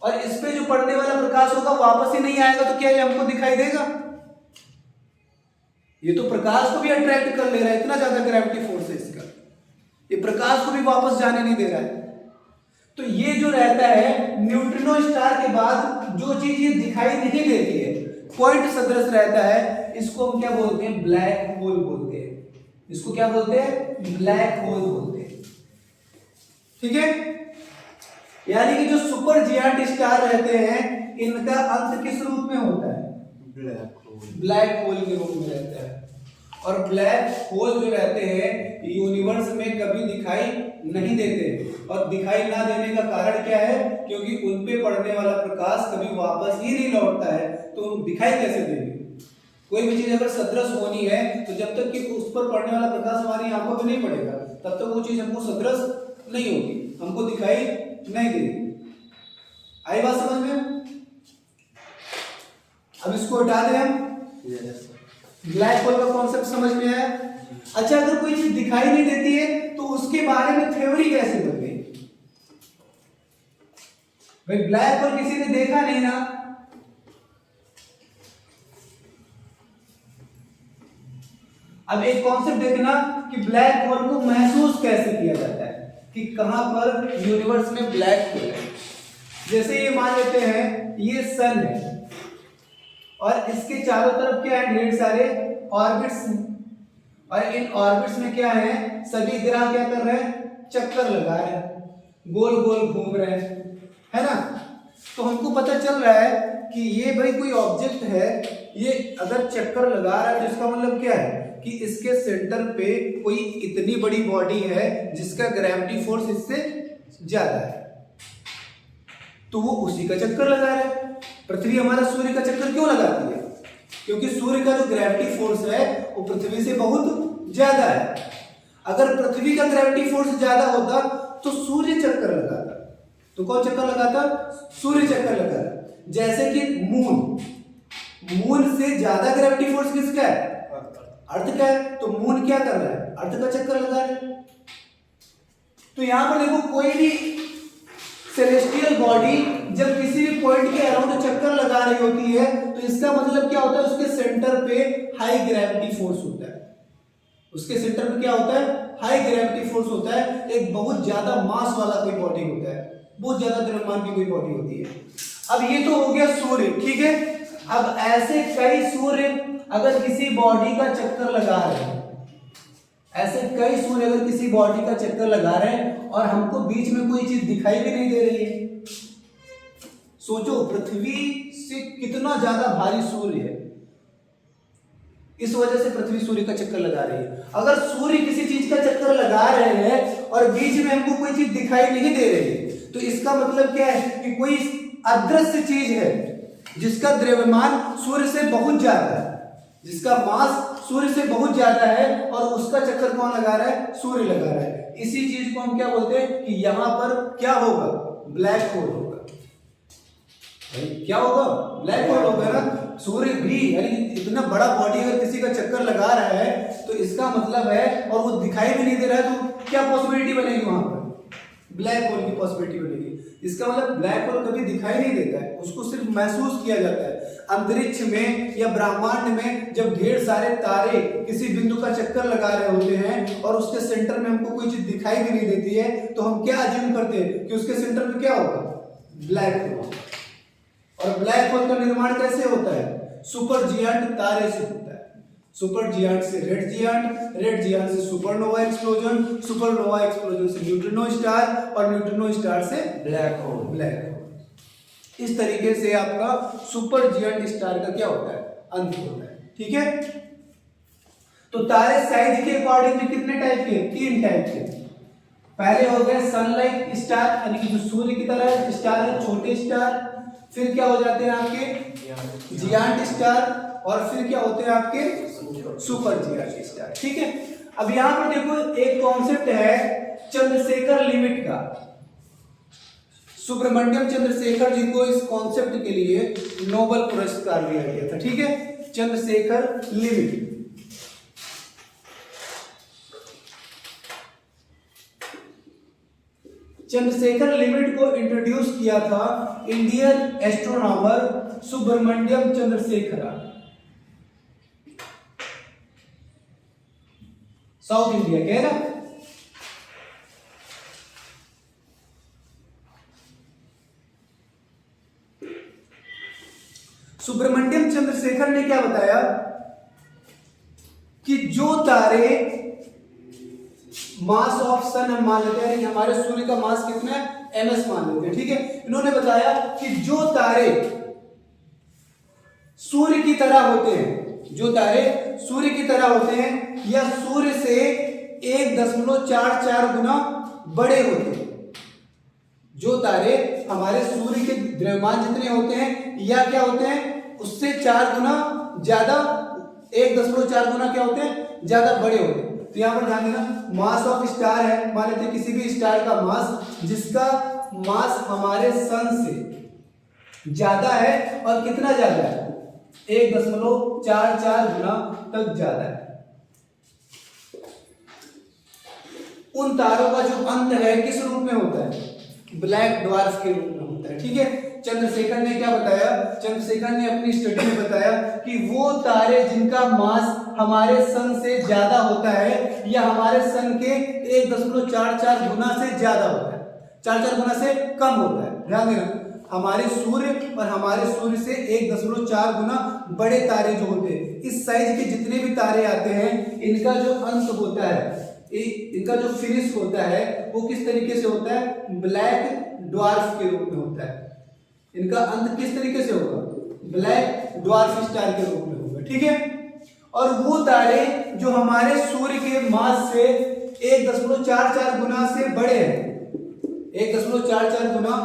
और इस पे जो पड़ने वाला प्रकाश होगा वापस ही नहीं आएगा, तो क्या ये हमको दिखाई देगा? ये तो प्रकाश को भी अट्रैक्ट कर ले रहा है, इतना ज्यादा ग्रेविटी फोर्स है इसका, ये प्रकाश को भी वापस जाने नहीं दे रहा है। तो ये जो रहता है न्यूट्रिनो स्टार के बाद जो चीज ये दिखाई नहीं देती है, पॉइंट सदृश रहता है, इसको हम क्या बोलते हैं, ब्लैक होल बोलते हैं। इसको क्या बोलते हैं, ब्लैक होल बोलते हैं। ठीक है, यानी कि जो सुपर जियांट स्टार रहते हैं इनका अंत किस रूप में होता है, ब्लैक होल के रूप में रहता है। और ब्लैक होल जो रहते हैं यूनिवर्स में कभी दिखाई नहीं देते, और दिखाई ना देने का कारण क्या है, क्योंकि उन पे पड़ने वाला प्रकाश कभी वापस ही नहीं लौटता है, तो दिखाई कैसे देंगे? कोई भी चीज अगर सदृश होनी है तो जब तक कि उस पर पड़ने वाला प्रकाश हमारी आंखों पे नहीं पड़ेगा तब तक वो चीज हमको सदृश नहीं होगी, हमको दिखाई नहीं देगी। आई बात समझ में? अब इसको हटा दें हम, ब्लैक होल का कॉन्सेप्ट समझ में आया? अच्छा, अगर कोई चीज दिखाई नहीं देती है तो उसके बारे में थ्योरी कैसे बन गई? भाई ब्लैक होल किसी ने देखा नहीं ना, अब एक कॉन्सेप्ट देखना कि ब्लैक होल को महसूस कैसे किया जाता है कि कहां पर यूनिवर्स में ब्लैक होल है। जैसे ये मान लेते हैं ये सन है और इसके चारों तरफ क्या है, ढेर सारे ऑर्बिट्स हैं, और इन ऑर्बिट्स में क्या है, सभी ग्रह क्या कर रहे हैं, चक्कर लगा रहे हैं, गोल गोल घूम रहे हैं, है ना। तो हमको पता चल रहा है कि ये भाई कोई ऑब्जेक्ट है, ये अगर चक्कर लगा रहा है तो इसका मतलब क्या है कि इसके सेंटर पे कोई इतनी बड़ी बॉडी है जिसका ग्रेविटी फोर्स इससे ज्यादा है। तो वो उसी का चक्कर लगा रहा है। पृथ्वी हमारा सूर्य का चक्कर क्यों लगाती है? क्योंकि सूर्य का जो ग्रेविटी फोर्स है वो पृथ्वी से बहुत ज्यादा है। अगर पृथ्वी का ग्रेविटी फोर्स ज्यादा होता तो सूर्य चक्कर लगाता। तो कौन चक्कर लगाता? सूर्य चक्कर लगाता। जैसे कि मून से ज्यादा ग्रेविटी फोर्स किसका है? अर्थ का है। तो मून क्या कर रहा है? अर्थ का चक्कर लगा रहा है। तो यहां पर देखो, कोई भी सेलेस्टियल बॉडी जब किसी भी पॉइंट के अराउंड चक्कर लगा रही होती है तो इसका मतलब क्या होता है? उसके सेंटर पे हाई ग्रेविटी फोर्स होता है। उसके सेंटर पे क्या होता है? हाई ग्रेविटी फोर्स होता है। एक बहुत ज्यादा मास वाला कोई बॉडी होता है, बहुत ज्यादा द्रव्यमान की कोई बॉडी होती है। अब ये तो हो गया सूर्य, ठीक है। अब ऐसे कई सूर्य अगर किसी बॉडी का चक्कर लगा रहे हैं, ऐसे कई सूर्य अगर किसी बॉडी का चक्कर लगा रहे हैं और हमको बीच में कोई चीज दिखाई भी नहीं दे रही है, सोचो पृथ्वी से कितना ज्यादा भारी सूर्य है, इस वजह से पृथ्वी सूर्य का चक्कर लगा रही है। अगर सूर्य किसी चीज का चक्कर लगा रहे हैं और बीच में हमको कोई चीज दिखाई नहीं दे रही है, तो इसका मतलब क्या है कि कोई अदृश्य चीज है जिसका द्रव्यमान सूर्य से बहुत ज्यादा है, जिसका मास सूर्य से बहुत ज्यादा है और उसका चक्कर कौन लगा रहा है? सूर्य लगा रहा है। इसी चीज को हम क्या बोलते हैं कि यहां पर क्या होगा? ब्लैक होल होगा। क्या होगा? ब्लैक होल होगा ना। सूर्य भी यानी इतना बड़ा बॉडी अगर किसी का चक्कर लगा रहा है तो इसका मतलब है, और वो दिखाई भी नहीं दे रहा है, तो क्या पॉसिबिलिटी बनेगी वहां पर? ब्लैक होल की पॉसिबिलिटी बनेगी। इसका मतलब ब्लैक होल कभी दिखाई नहीं देता है, उसको सिर्फ महसूस किया जाता है। अंतरिक्ष में या ब्रह्मांड में जब ढेर सारे तारे किसी बिंदु का चक्कर लगा रहे होते हैं और उसके सेंटर में हमको कोई चीज दिखाई भी नहीं देती है, तो हम क्या अज्यूम करते हैं कि उसके सेंटर में क्या होगा? Black hole. और ब्लैक होल का निर्माण कैसे होता है? सुपर जियांट तारे से होता है। सुपर जियांट से रेड जियांट, रेड जियांट से सुपरनोवा एक्सप्लोजन, सुपरनोवा एक्सप्लोजन से न्यूट्रिनो स्टार, और न्यूट्रिनो स्टार से ब्लैक होल। Black hole. इस तरीके से आपका सुपर जियांट स्टार का क्या होता है? अंत होता है। ठीक है। तो तारे साइज के अकॉर्डिंग कितने टाइप के? 3 टाइप के। पहले हो गए सनलाइट स्टार, यानी कि जो सूर्य की तरह स्टार है, छोटे स्टार। फिर क्या हो जाते हैं आपके? Giant star. और फिर क्या होते हैं आपके? Super giant star. ठीक है। अब यहां पर देखो, एक कॉन्सेप्ट है चंद्रशेखर लिमिट का। सुब्रमण्यम चंद्रशेखर जी को इस कॉन्सेप्ट के लिए नोबेल पुरस्कार दिया गया था। ठीक है। चंद्रशेखर लिमिट। चंद्रशेखर लिमिट को इंट्रोड्यूस किया था Indian astronomer Subrahmanyan Chandrasekhar, south India के है ना। सुब्रमण्यम चंद्रशेखर ने क्या बताया कि जो तारे मास ऑफ सन हम मान लेते हैं, हमारे सूर्य का मास कितना है? ms मान लेते हैं। ठीक है। इन्होंने बताया कि जो तारे सूर्य की तरह होते हैं, जो तारे सूर्य की तरह होते हैं या सूर्य से 1.44 गुना बड़े होते हैं, जो तारे हमारे सूर्य के द्रव्यमान जितने होते हैं या क्या होते हैं उससे 4 गुना ज्यादा, 1.4 गुना क्या होते हैं? ज्यादा बड़े होते हैं। तो यहां पर ध्यान देना, मास ऑफ स्टार है, मान लेते किसी भी स्टार का मास, जिसका मास हमारे सन से ज्यादा है, और कितना ज्यादा है? 1.44 गुना तक ज्यादा है। उन तारों का जो अंत है किस रूप में होता है? ब्लैक ड्वार्फ के रूप में होता है। ठीक है। चंद्रशेखर ने क्या बताया? चंद्रशेखर ने अपनी स्टडी में बताया कि वो तारे जिनका मास हमारे सन से ज्यादा होता है या हमारे सन के 1.44 गुना से ज्यादा होता है, 4 गुना से कम होता है। ध्यान देना, हमारे सूर्य और हमारे सूर्य से 1.4 गुना बड़े तारे जो होते हैं, इस साइज के जितने भी तारे आते हैं, इनका जो अंत होता है, इनका जो फिनिश होता है वो किस तरीके से होता है? ब्लैक ड्वार्फ के रूप में होता है। इनका अंत किस तरीके से होगा? ब्लैक ड्वार्फ स्टार के रूप में होगा। ठीक है। और वो तारे जो हमारे सूर्य के मास से 1.44 गुना से बड़े हैं, 1.44 गुना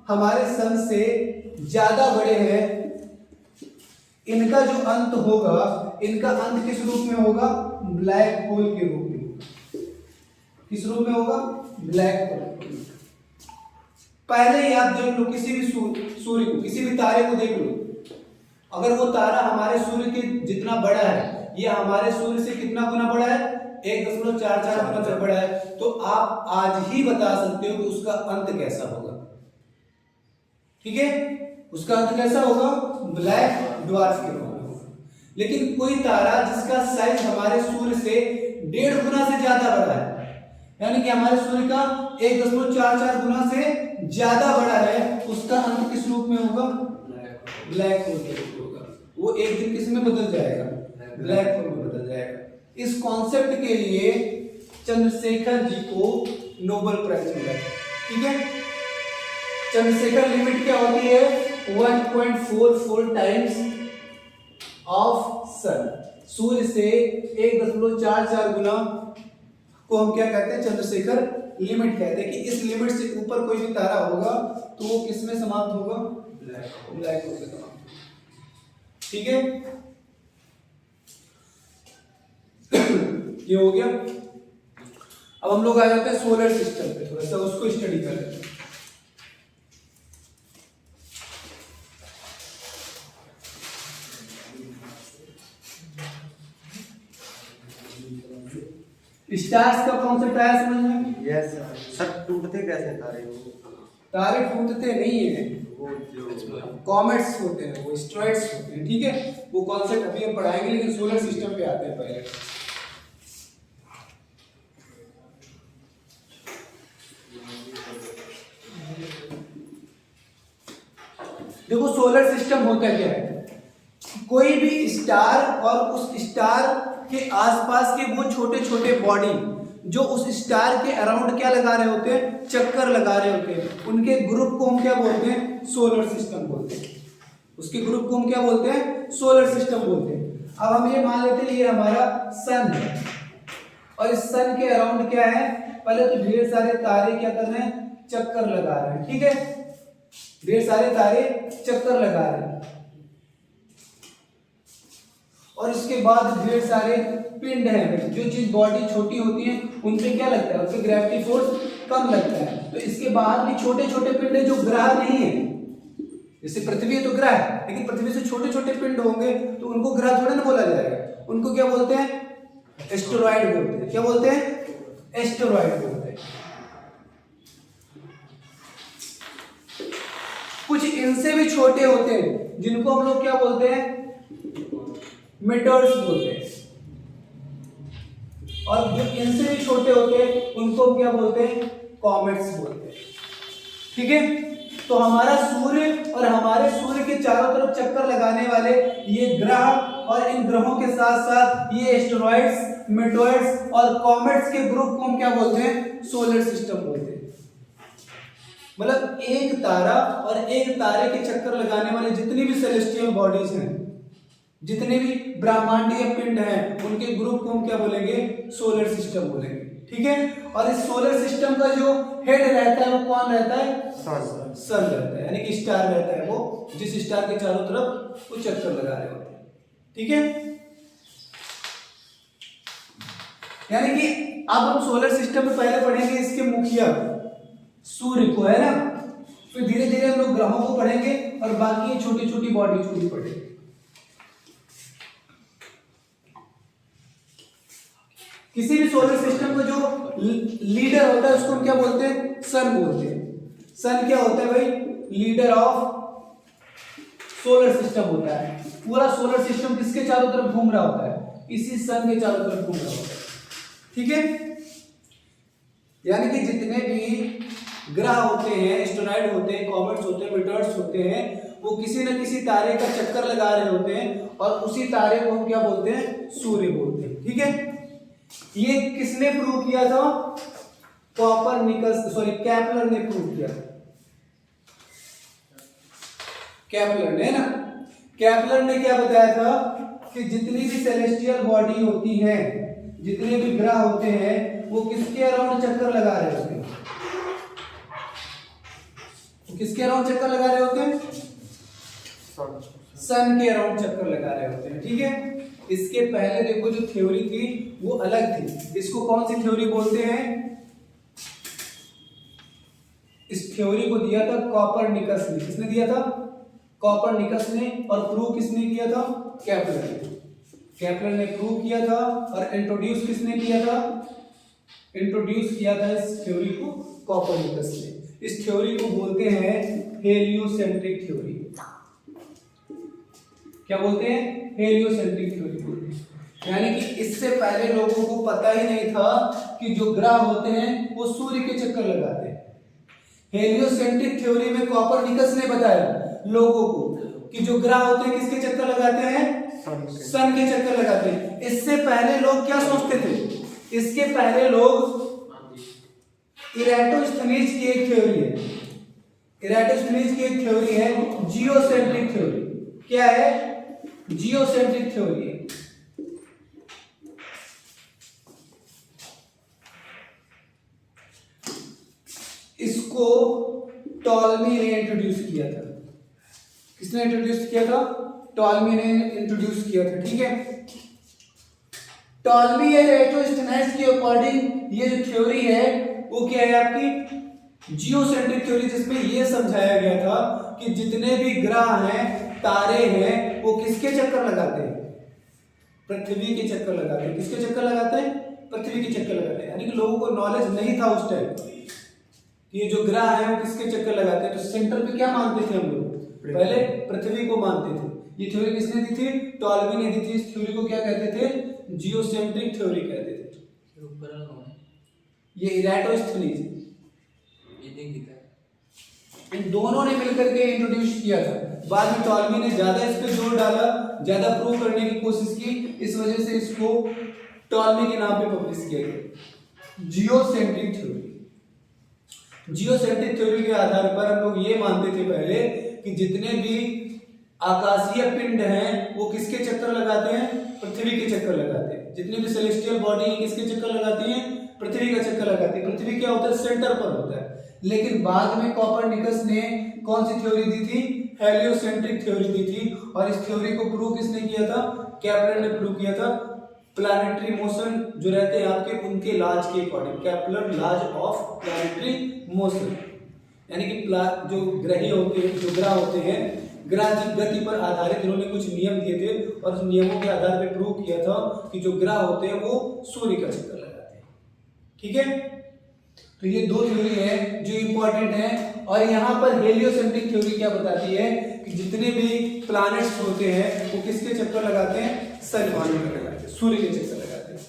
हमारे सन से ज्यादा बड़े हैं, इनका जो अंत होगा, इनका अंत किस रूप में होगा? ब्लैक होल के रूप में होगा। किस रूप में होगा? Black hole. पहले ही आप देख लो, किसी भी सूर्य को, किसी भी तारे को देख लो, अगर वो तारा हमारे सूर्य के जितना बड़ा है, ये हमारे सूर्य से कितना गुना बड़ा है? 1.44 गुना से बड़ा है, तो आप आज ही बता सकते हो कि उसका अंत कैसा होगा। ठीक है, उसका अंत कैसा होगा? ब्लैक ड्वार्फ के रूप में होगा। लेकिन कोई तारा जिसका साइज हमारे सूर्य से 1.5 गुना से ज्यादा बड़ा है, यानी कि हमारे सूर्य का 1.44 गुना से ज्यादा बड़ा है, उसका अंत किस रूप में होगा? ब्लैक होल के रूप में होगा। वो एक दिन किस में बदल जाएगा? ब्लैक होल में बदल जाएगा। इस कॉन्सेप्ट के लिए चंद्रशेखर जी को नोबेल प्राइज मिला। ठीक है, चंद्रशेखर लिमिट क्या होती है? 1.44 टाइम्स ऑफ सन। सूर्य से 1.44 गुना को हम क्या कहते हैं? चंद्रशेखर लिमिट कहते हैं कि इस लिमिट से ऊपर कोई भी तारा होगा तो वो किस में समाप्त होगा? ब्लैक होल से समाप्त। ठीक है, ये हो गया। अब हम लोग आ जाते हैं सोलर सिस्टम पे, थोड़ा सा उसको स्टडी कर लेते हैं। स्टार्स का कॉन्सेप्ट आया समझ में? Yes sir. टूटते कैसे तारे? तारे टूटते नहीं है, कॉमेट्स होते हैं, वो एस्टेरॉइड्स होते हैं। ठीक है, वो कॉन्सेप्ट अभी हम पढ़ाएंगे, लेकिन सोलर सिस्टम पे आते हैं पहले। देखो सोलर सिस्टम होता क्या है? कोई भी स्टार और उस स्टार के आसपास के वो छोटे छोटे बॉडी जो उस स्टार के अराउंड क्या लगा रहे होते हैं? चक्कर लगा रहे होते हैं, उनके ग्रुप को हम क्या बोलते हैं? सोलर सिस्टम बोलते हैं। उसके ग्रुप को हम क्या बोलते हैं? सोलर सिस्टम बोलते हैं। अब हम ये मान लेते हैं ये हमारा सन है, और इस सन के अराउंड क्या है? पहले तो ढेर सारे तारे क्या कर रहे हैं? चक्कर लगा रहे हैं। ठीक है, ढेर सारे तारे चक्कर लगा रहे हैं, और इसके बाद ढेर सारे पिंड हैं। जो चीज बॉडी छोटी होती है उन पे क्या लगता है? उन पे ग्रेविटी फोर्स कम लगता है। तो इसके बाद भी छोटे छोटे पिंड है जो ग्रह नहीं है, जैसे पृथ्वी है तो ग्रह है, लेकिन पृथ्वी से छोटे छोटे पिंड होंगे तो उनको ग्रह थोड़ा ना बोला जाएगा। उनको क्या बोलते हैं? एस्टेरॉइड बोलते हैं। क्या बोलते हैं? एस्टेरॉइड बोलते हैं। कुछ इनसे भी छोटे होते हैं जिनको हम लोग क्या बोलते हैं? मेटर्स बोलते हैं। और जो इनसे भी छोटे होते हैं उनको क्या बोलते हैं? कॉमेट्स बोलते हैं। ठीक है, तो हमारा सूर्य और हमारे सूर्य के चारों तरफ चक्कर लगाने वाले ये ग्रह, और इन ग्रहों के साथ साथ ये एस्टेरॉइड्स, मेटोइड्स और कॉमेट्स के ग्रुप को हम क्या बोलते हैं? सोलर सिस्टम बोलते हैं। मतलब एक तारा और एक तारे के चक्कर लगाने वाले जितनी भी सेलेस्टियल बॉडीज हैं, जितने भी ब्रह्मांडीय पिंड हैं, उनके ग्रुप को हम क्या बोलेंगे? सोलर सिस्टम बोलेंगे। ठीक है, और इस सोलर सिस्टम का जो हेड रहता है वो कौन रहता है? सन रहता है, यानी कि स्टार रहता है, वो जिस स्टार के चारों तरफ वो चक्कर लगा रहे होते हैं। ठीक है, यानी कि अब हम सोलर सिस्टम में पहले पढ़ेंगे इसके मुखिया सूर्य को, है ना, फिर धीरे धीरे हम लोग ग्रहों को पढ़ेंगे और बाकी छोटी छोटी बॉडीज को भी पढ़ेंगे। किसी भी सोलर सिस्टम का जो लीडर होता है उसको हम क्या बोलते हैं? सन बोलते हैं। सन क्या होता है भाई? लीडर ऑफ सोलर सिस्टम होता है। पूरा सोलर सिस्टम किसके चारों तरफ घूम रहा होता है? इसी सन के चारों तरफ घूम रहा होता है। ठीक है, यानी कि जितने भी ग्रह होते हैं, एस्टेरॉइड होते हैं, कॉमेट्स होते हैं, मेटर्स होते हैं, वो किसी न किसी तारे का चक्कर लगा रहे होते हैं, और उसी तारे को हम क्या बोलते हैं? सूर्य बोलते हैं। ठीक है, ये किसने प्रूव किया था? केपलर ने प्रूव किया। केपलर ने, ना, केपलर ने क्या बताया था कि जितनी भी सेलेस्टियल बॉडी होती है, जितने भी ग्रह होते हैं, वो किसके अराउंड चक्कर लगा रहे होते हैं? वो किसके अराउंड चक्कर लगा रहे होते हैं? सन के अराउंड चक्कर लगा रहे होते हैं। ठीक है, इसके पहले देखो जो थ्योरी थी वो अलग थी। इसको कौन सी थ्योरी बोलते हैं? इस थ्योरी को दिया था कॉपरनिकस ने। किसने दिया था? कॉपरनिकस ने। और प्रूव किसने किया था? केपलर ने। केपलर ने प्रूव किया था। और इंट्रोड्यूस किसने किया था? इंट्रोड्यूस किया था इस थ्योरी को कॉपरनिकस ने। इस थ्योरी को बोलते हैं हेलियोसेंट्रिक थ्योरी। क्या बोलते हैं? हेलियोसेंट्रिक थ्योरी बोलते हैं। यानी कि इससे पहले लोगों को पता ही नहीं था कि जो ग्रह होते हैं वो सूर्य के चक्कर लगाते हैं। हेलियोसेंट्रिक थ्योरी में कॉपरनिकस ने बताया लोगों को कि जो ग्रह होते हैं किसके चक्कर लगाते हैं? सन के चक्कर लगाते हैं। इससे पहले लोग क्या सोचते थे? इसके पहले लोग इराटोस्थनीज की एक थ्योरी है। इराटोस्थनीज की एक थ्योरी है जियोसेंट्रिक थ्योरी। क्या है? जियोसेंट्रिक थ्योरी है। इसको टॉलमी ने इंट्रोड्यूस किया था। किसने इंट्रोड्यूस किया था? टॉलमी ने इंट्रोड्यूस किया था। ठीक है, टॉलमी या इराटोस्थनीज के अकॉर्डिंग ये जो थ्योरी है वो क्या है आपकी? जियोसेंट्रिक थ्योरी, जिसमें ये समझाया गया था कि जितने भी ग्रह हैं, तारे हैं, वो किसके चक्कर लगाते हैं? पृथ्वी के चक्कर लगाते हैं। किसके चक्कर लगाते हैं? पृथ्वी के चक्कर लगाते हैं। यानी कि लोगों को नॉलेज नहीं था उस टाइम ये जो ग्रह है वो किसके चक्कर लगाते हैं। तो सेंटर पे क्या मानते थे हम लोग? पहले पृथ्वी को मानते थे। ये थ्योरी किसने दी थी? टॉलमी ने दी थी। इस थ्योरी को क्या कहते थे? जियोसेंट्रिक थ्योरी कहते थे। ये इराटोस्थनीज, इन दोनों ने मिलकर के इंट्रोड्यूस किया था। बाद में टॉलमी ने ज्यादा इस पे जोर डाला, ज्यादा प्रूव करने की कोशिश की, इस वजह से इसको टॉलमी के नाम पे पब्लिश किया गया जियोसेंट्रिक थ्योरी। जियोसेंट्रिक थ्योरी के आधार पर हम लोग ये मानते थे पहले कि जितने भी आकाशीय पिंड हैं वो किसके चक्कर लगाते हैं? पृथ्वी के चक्कर लगाते हैं। जितनी भी सेलेस्टियल बॉडी है किसके चक्कर लगाती हैं? पृथ्वी का चक्कर लगाती है। पृथ्वी क्या होता है? सेंटर पर होता है। लेकिन बाद में कॉपरनिकस ने कौन सी थ्योरी दी थी? हेलियोसेंट्रिक थ्योरी दी थी। और इस थ्योरी को प्रूव किसने किया था? केपलर ने प्रूव किया था। प्लैनेटरी मोशन जो रहते हैं आपके, उनके लाज के अकॉर्डिंग, केपलर लाज ऑफ प्लैनेटरी मोशन, यानी कि जो ग्रह होते हैं, जो ग्रह होते हैं, ग्रह की गति पर आधारित इन्होंने कुछ नियम दिए थे और उस नियमों के आधार पर प्रूव किया था कि जो ग्रह होते हैं वो सूर्य का चक्कर लगाते हैं। ठीक है, तो ये दो थ्योरी है जो इंपॉर्टेंट है। और यहाँ पर हेलियोसेंट्रिक थ्योरी क्या बताती है कि जितने भी प्लैनेट्स होते हैं वो किसके चक्कर लगाते हैं? सन के चक्कर लगाते हैं, सूर्य के चक्कर लगाते हैं।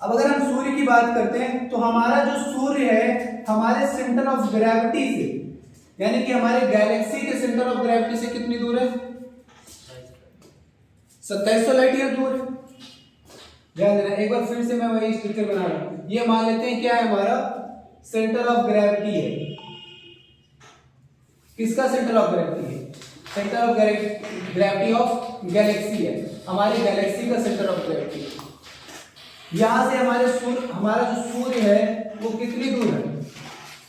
अब अगर हम सूर्य की बात करते हैं तो हमारा जो सूर्य है हमारे सेंटर ऑफ ग्रेविटी से, यानी कि हमारे गैलेक्सी के सेंटर ऑफ ग्रेविटी से कितनी दूर है? 2700 लाइट ईयर दूर है। ध्यान देना, एक बार फिर से मैं वही स्ट्रक्चर बना रहा हूं। ये मान लेते हैं क्या है हमारा सेंटर ऑफ ग्रेविटी है। किसका सेंटर ऑफ ग्रेविटी है? Centre of gravity of Galaxy है। हमारी गैलेक्सी का सेंटर ऑफ ग्रेविटी है। यहां से हमारा जो सूर्य है वो कितनी दूर है?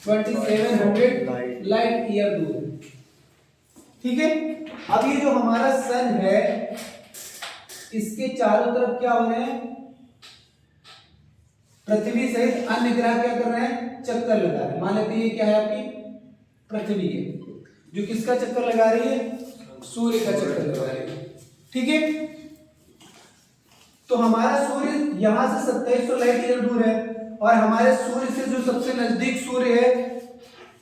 2700 लाइट ईयर दूर है। ठीक है, अब ये जो हमारा सन है इसके चारों तरफ क्या हो रहे हैं? पृथ्वी सहित अन्य ग्रह क्या कर रहे हैं? चक्कर लगा रहे हैं। मान लेते हैं ये क्या है आपकी? पृथ्वी है जो किसका चक्कर लगा रही है? सूर्य का चक्कर लगा रही है। ठीक है, तो हमारा सूर्य यहां से 2700 लाइट ईयर दूर है और हमारे सूर्य से जो सबसे नजदीक सूर्य है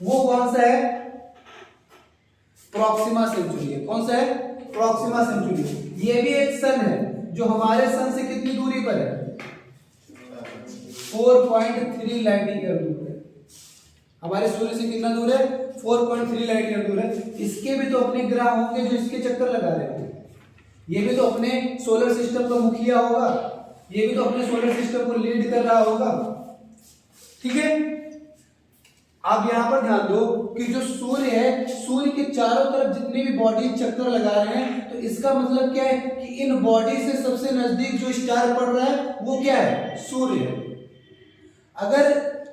वो कौन सा है? प्रॉक्सिमा सेंचुरी है। कौन सा है? Proxima Centauri. ये भी एक सन है जो हमारे सन से कितनी दूरी पर है? 4.3 लाइट ईयर दूर है। हमारे सूर्य से कितना दूर है? 4.3 लाइट ईयर दूर है। इसके भी तो अपने ग्रह होंगे जो इसके चक्कर लगा रहे होंगे। ये भी तो अपने सोलर सिस्टम का मुखिया होगा, ये भी तो अपने सोलर सिस्टम को लीड कर रहा होगा। ठीक है, आप यहां पर ध्यान दो कि जो सूर्य है, सूर्य के चारों तरफ जितने भी बॉडी चक्कर लगा रहे हैं, तो इसका मतलब क्या है कि इन बॉडी से सबसे नजदीक जो स्टार पड़ रहा है वो क्या है? सूर्य है। अगर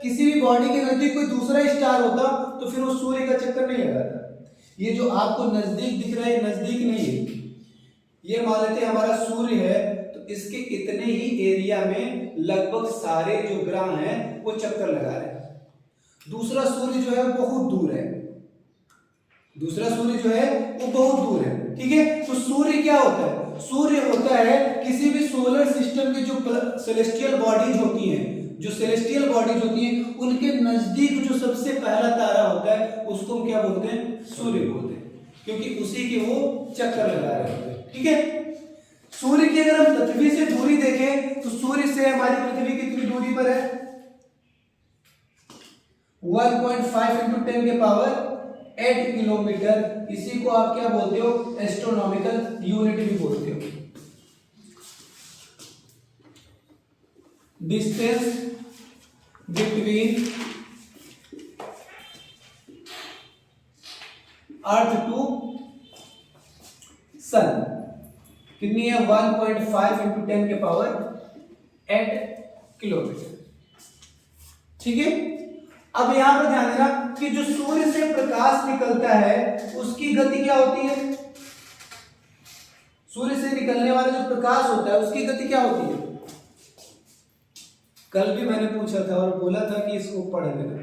किसी भी बॉडी के नजदीक कोई दूसरा स्टार होता तो फिर वो सूर्य का चक्कर नहीं लगाता। ये जो आपको नजदीक दिख रहा है नजदीक नहीं है, ये मान लेते हैं हमारा सूर्य है, तो इसके इतने ही एरिया में लगभग सारे जो ग्रह हैं वो चक्कर लगा रहे हैं। दूसरा सूर्य जो है वो बहुत दूर है, दूसरा सूर्य जो है वो बहुत दूर है, ठीक है। तो सूर्य क्या होता है? सूर्य होता है किसी भी सोलर सिस्टम के जो सेलेस्टियल बॉडीज होती हैं, जो सेलेस्टियल बॉडीज होती हैं उनके नजदीक जो सबसे पहला तारा होता है उसको हम क्या बोलते हैं? सूर्य बोलते हैं, क्योंकि उसी के वो चक्कर लगा रहे होते हैं, ठीक है। सूर्य की अगर हम पृथ्वी से दूरी देखें तो सूर्य से हमारी पृथ्वी कितनी दूरी पर है? 1.5 × 10 के पावर 8 किलोमीटर। इसी को आप क्या बोलते हो? एस्ट्रोनॉमिकल यूनिट भी बोलते हो। डिस्टेंस बिटवीन अर्थ टू सन कितनी है? 1.5 × 10 के पावर 8 किलोमीटर, ठीक है। अब यहां पर ध्यान देना कि जो सूर्य से प्रकाश निकलता है उसकी गति क्या होती है? सूर्य से निकलने वाला जो प्रकाश होता है उसकी गति क्या होती है? कल भी मैंने पूछा था और बोला था कि इसको पढ़ लेना।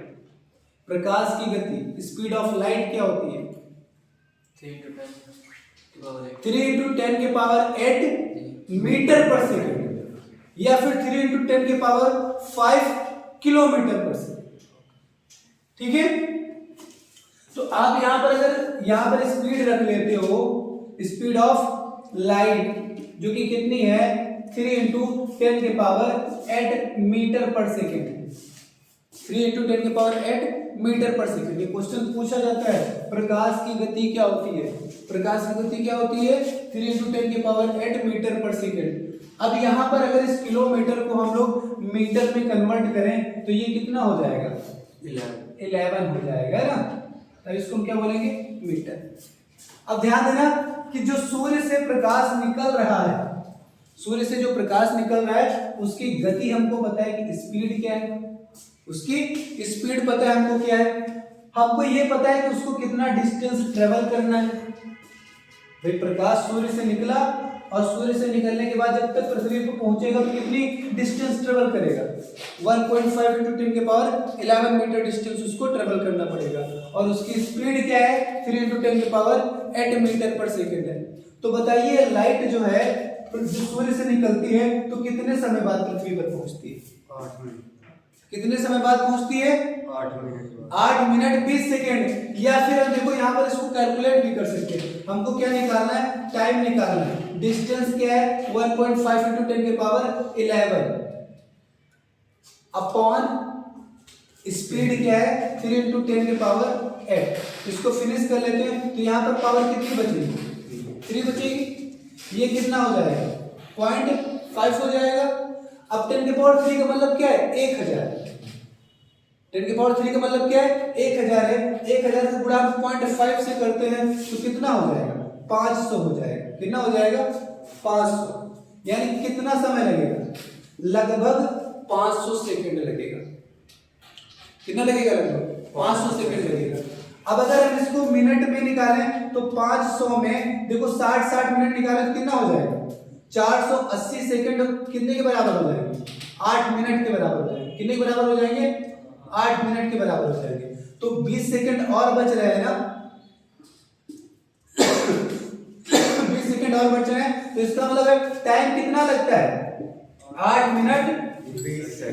प्रकाश की गति, स्पीड ऑफ लाइट क्या होती है? 3 × 10 के पावर 8 मीटर पर सेकेंड, या फिर 3 × 10 के पावर 5 किलोमीटर पर सेकेंड, ठीक है। तो आप यहां पर अगर यहां पर स्पीड रख लेते हो, स्पीड ऑफ लाइट जो कि कितनी है? 3 × 10 के पावर 8 मीटर पर सेकेंड, 3 × 10 के पावर 8 मीटर पर सेकेंड। ये क्वेश्चन पूछा जाता है, प्रकाश की गति क्या होती है? प्रकाश की गति क्या होती है? 3 × 10 के पावर 8 मीटर पर सेकेंड। अब यहां पर अगर इस किलोमीटर को हम लोग मीटर में कन्वर्ट करें तो ये कितना हो जाएगा? 11 हो जाएगा ना, तो इसको हम क्या बोलेंगे? मीटर। अब ध्यान देना कि जो सूर्य से प्रकाश निकल रहा है, सूर्य से जो प्रकाश निकल रहा है उसकी गति हमको पता है कि स्पीड क्या है, उसकी स्पीड पता है हमको क्या है, हमको ये पता है कि उसको कितना डिस्टेंस ट्रेवल करना है। भाई प्रकाश सूर्य से निकला और सूर्य से निकलने के बाद जब तक पृथ्वी पर पहुंचेगा तो कितनी डिस्टेंस ट्रेवल करेगा? 1.5 × 10 के पावर 11 मीटर डिस्टेंस उसको ट्रेवल करना पड़ेगा, और उसकी स्पीड क्या है? 3 × 10 के पावर 8 मीटर पर सेकेंड है। तो बताइए लाइट जो है जो सूर्य से निकलती है तो कितने समय बाद पृथ्वी पर पहुंचती है? 8 मिनट। कितने समय बाद पहुंचती है? 8 मिनट। 8 minute 20 second. या फिर हम देखो यहाँ पर इसको कैलकुलेट भी कर सकते हैं। हमको क्या निकालना है? टाइम निकालना है। डिस्टेंस क्या है? 1.5 × 10 के पावर 11 अपॉन स्पीड क्या है? 3 × 10 के पावर 8। इसको फिनिश कर लेते हैं तो यहाँ पर पावर कितनी बचेगी? 3 बचेगी। ये कितना हो जाएगा? 0.5 हो जाएगा। अब 10 के पावर 3 का मतलब क्या है? 1000। 10 के पावर 3 का मतलब क्या है? 1000 है। 1000 को गुणा 0.5 से करते हैं तो कितना हो जाएगा? 500 हो जाएगा। कितना हो जाएगा? 500। यानी कितना समय लगेगा? लगभग 500 सेकंड लगेगा। कितना लगेगा? लगभग 500 सेकंड लगेगा। अब अगर हम इसको मिनट में निकालें तो 500 में देखो 60 मिनट निकालें तो कितना हो जाएगा? 480 सेकंड कितने के बराबर हो जाएंगे? 8 मिनट के बराबर हो जाएंगे। कितने के बराबर हो जाएंगे? 8 मिनट के बराबर हो जाएंगे। तो 20 सेकंड और बच रहे हैं ना 20 सेकंड और बच रहे हैं, तो इसका मतलब टाइम कितना लगता है? 8 मिनट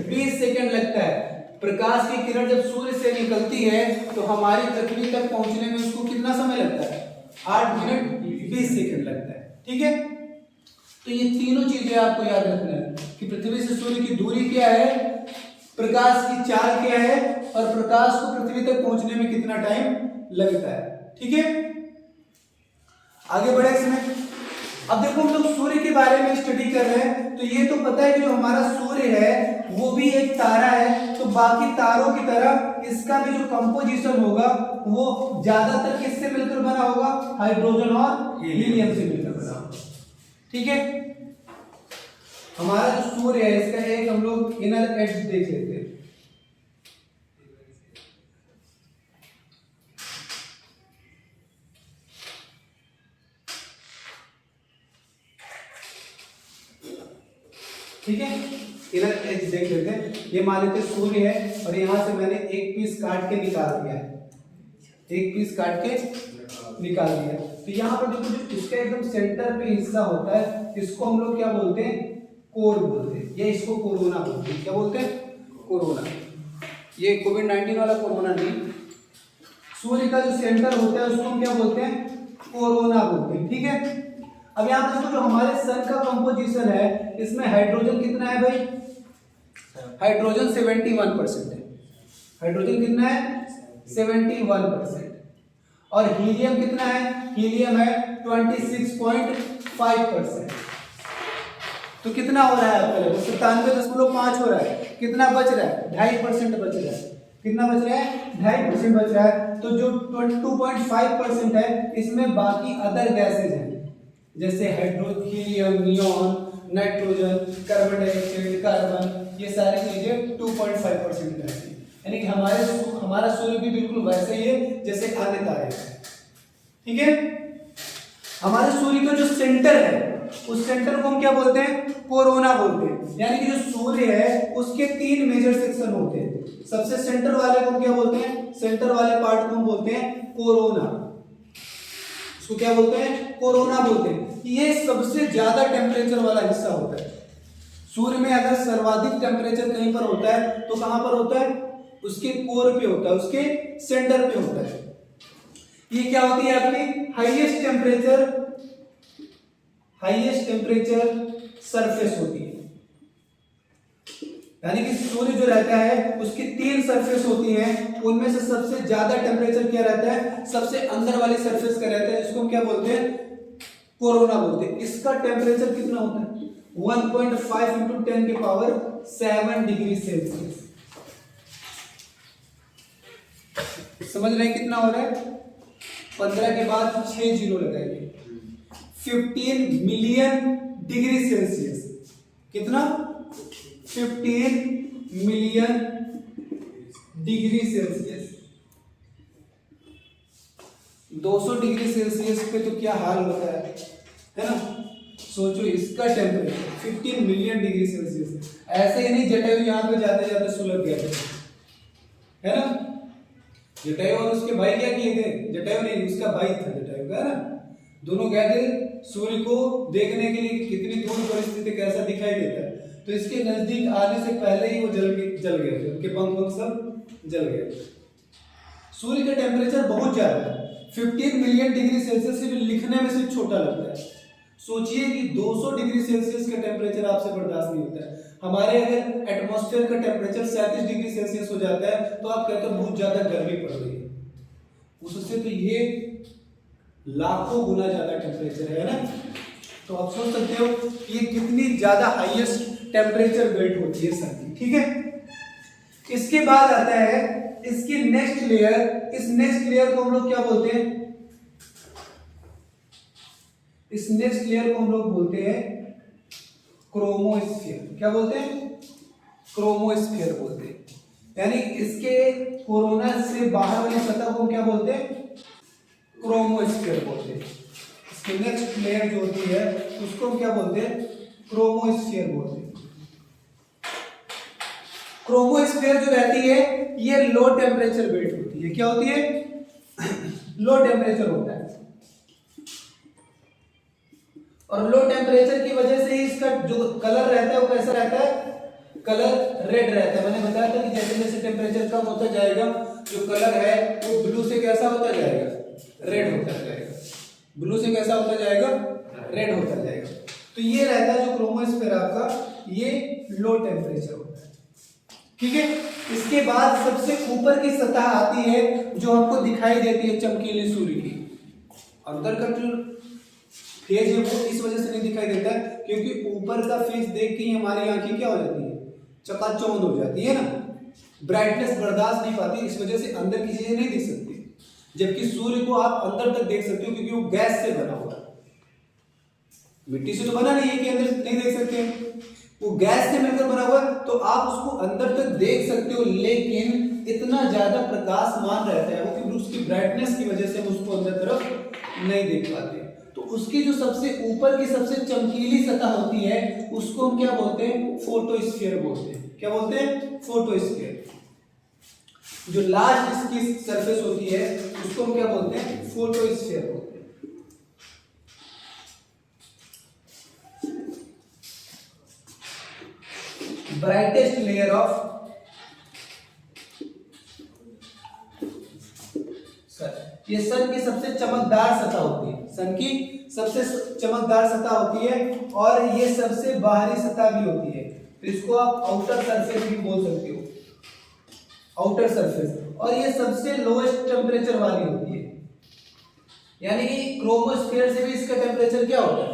20 सेकंड लगता है। प्रकाश की किरण जब सूर्य से निकलती है तो हमारी पृथ्वी तक पहुंचने में उसको कितना समय लगता है? 8 मिनट 20 सेकंड लगता है। ठीक है, तो ये तीनों चीजें आपको याद रखना है कि पृथ्वी से सूर्य की दूरी क्या है, प्रकाश की चाल क्या है, और प्रकाश को पृथ्वी तक पहुंचने में कितना टाइम लगता है। ठीक है, आगे बढ़े इसमें। अब देखो हम लोग सूर्य के बारे में स्टडी कर रहे हैं, तो ये तो पता है कि जो हमारा सूर्य है वो भी एक तारा है, तो बाकी तारों की तरह इसका भी जो कंपोजिशन होगा वो ज्यादातर किससे मिलकर बना होगा? हाइड्रोजन और हीलियम से मिलकर बना होगा। ठीक है, हमारा जो सूर्य है इसका एक हम लोग इनर एज देख लेते हैं। ठीक है, इधर एज देख लेते हैं। ये मान लेते सूर्य है और यहाँ से मैंने एक पीस काट के निकाल दिया है, एक पीस काट के निकाल दिया। तो यहाँ पर देखो जो इसका एकदम सेंटर पे हिस्सा होता है इसको हम लोग क्या बोलते हैं, कोर बोलते हैं, या इसको कोरोना बोलते हैं। क्या बोलते हैं, कोरोना। ये कोविड-19 वाला कोरोना नहीं, सूर्य का जो सेंटर होता है उसको हम क्या बोलते हैं, कोरोना बोलते हैं। ठीक है, अब यहाँ पे देखो जो हमारे सन का कंपोजिशन है इसमें हाइड्रोजन कितना है भाई, हाइड्रोजन 71% है। हाइड्रोजन कितना है, 71%। और हीलियम कितना है, हीलियम है 26.5%। तो कितना हो रहा है आपका लगभग 97.5 हो रहा है। कितना बच रहा है, 2.5% बच रहा है। कितना बच रहा है, 2.5% बच रहा है। तो जो 22.5% है इसमें बाकी अदर गैसेज हैं जैसे helium, neon, nitrogen, carbon dioxide, carbon, ये सारी चीजें 2.5% रहती है। यानी कि हमारा सूर्य भी बिल्कुल वैसे ही है जैसे अन्य तारे हैं। ठीक है, हमारे सूर्य का जो सेंटर है उस सेंटर को हम क्या बोलते हैं, कोरोना बोलते हैं। यानी कि जो सूर्य है उसके 3 मेजर सेक्शन होते हैं। सबसे सेंटर वाले को हम क्या बोलते हैं, सेंटर वाले पार्ट को हम बोलते हैं कोरोना। इसको क्या बोलते हैं, कोरोना बोलते हैं। ये सबसे ज्यादा टेम्परेचर वाला हिस्सा होता है। सूर्य में अगर सर्वाधिक टेम्परेचर कहीं पर होता है तो कहां पर होता है, उसके कोर पे होता है, उसके सेंटर पे होता है। ये क्या होती है आपकी हाईएस्ट टेम्परेचर सरफेस होती है। यानी कि सूर्य जो रहता है उसकी 3 सरफेस होती हैं, उनमें से सबसे ज्यादा टेम्परेचर क्या रहता है, सबसे अंदर वाली सरफेस का रहता है, जिसको हम क्या बोलते हैं, कोरोना बोलते हैं। इसका टेम्परेचर कितना होता है, 1.5 × 10⁻7 डिग्री सेल्सियस। समझ रहे हैं कितना हो रहा है, 15 के बाद 6 जीरो लगाइए, 15 मिलियन डिग्री सेल्सियस। कितना, 15 million degree Celsius. 200 degree Celsius पे तो क्या हाल होता है ना। सोचो इसका टेम्परेचर 15 मिलियन डिग्री सेल्सियस। ऐसे ही नहीं जटायु यहाँ पे जाते जाते सुलग गया था, है ना। जटायु और उसके भाई क्या किए थे, जटायु नहीं उसका भाई था जटायु का, है ना। दोनों गए थे सूर्य को देखने के लिए कितनी दूर परिस्थिति कैसा दिखाई देता है। तो इसके नजदीक आने से पहले ही वो जल गए थे, उनके पंख सब जल गए थे। सूर्य का टेम्परेचर बहुत ज्यादा है, 15 मिलियन डिग्री सेल्सियस सिर्फ लिखने में से छोटा लगता है। सोचिए कि 200 डिग्री सेल्सियस का टेम्परेचर आपसे बर्दाश्त नहीं होता है। हमारे अगर एटमॉस्फेयर का टेम्परेचर 37 डिग्री सेल्सियस हो जाता है तो आप कहते हो बहुत ज्यादा गर्मी पड़ रही है, उससे तो ये लाखों गुना ज्यादा टेम्परेचर है ना। तो आप सोच सकते हो कि ये कितनी ज्यादा हाईएस्ट टेम्परेचर बेल्ट होती है सन की। ठीक है, इसके बाद आता है इसकी नेक्स्ट लेयर। इस नेक्स्ट लेयर को हम लोग क्या बोलते हैं, इस नेक्स्ट लेयर को हम लोग बोलते हैं क्रोमोस्फीयर। क्या बोलते हैं, क्रोमोस्फीयर बोलते हैं। यानी इसके कोरोना से बाहर वाली सतह को हम क्या बोलते हैं, क्रोमोस्फीयर बोलते हैं। इसकी नेक्स्ट लेयर जो होती है उसको हम क्या बोलते हैं, क्रोमोस्फीयर बोलते हैं। क्रोमोस्फीयर जो रहती है ये लो टेम्परेचर बेल्ट होती है। क्या होती है, लो टेम्परेचर होता है। और लो टेम्परेचर की वजह से ही इसका जो कलर रहता है वो कैसा रहता है, कलर रेड रहता है। मैंने बताया था कि जैसे जैसे टेम्परेचर कम होता जाएगा जो कलर है वो ब्लू से कैसा होता जाएगा, रेड होता जाएगा। ब्लू से कैसा होता जाएगा, रेड होता जाएगा। तो ये रहता है जो क्रोमोस्फीयर आपका, ये लो टेम्परेचर होता है। ठीक है, इसके बाद सबसे ऊपर की सतह आती है जो हमको दिखाई देती है चमकीले सूर्य की। अंदर का जो फेज है वो इस वजह से नहीं दिखाई देता है क्योंकि ऊपर का फेज देख के ही हमारी आंखें क्या हो जाती है, चकाचौंध हो जाती है ना, ब्राइटनेस बर्दाश्त नहीं पाती, इस वजह से अंदर की चीजें नहीं दिख सकती। जबकि सूर्य को आप अंदर तक देख सकते हो क्योंकि वो गैस से बना हुआ है, मिट्टी से तो बना नहीं है कि अंदर नहीं देख सकते, वो गैस से मिलकर बना हुआ है। तो आप उसको अंदर तक देख सकते हो, लेकिन इतना ज्यादा प्रकाशमान रहता है वो कि उसकी ब्राइटनेस की वजह से हम उसको अंदर तरफ नहीं देख पाते। तो उसकी जो सबसे ऊपर की सबसे चमकीली सतह होती है उसको हम क्या बोलते हैं? फोटोस्फीयर बोलते हैं। क्या बोलते हैं? फोटोस्फीयर। जो लास्ट इसकी सरफेस होती है उसको हम क्या बोलते हैं? फोटोस्फीयर बोलते हैं। ब्राइटेस्ट लेयर ऑफ सन, ये सन की सबसे चमकदार सतह होती है। सन की सबसे चमकदार सतह होती है और ये सबसे बाहरी सतह भी होती है, तो इसको आप आउटर सरफेस भी बोल सकते हो, आउटर सरफेस। और ये सबसे लोएस्ट टेम्परेचर वाली होती है, यानी कि क्रोमोस्फीयर से भी इसका टेम्परेचर क्या होता है?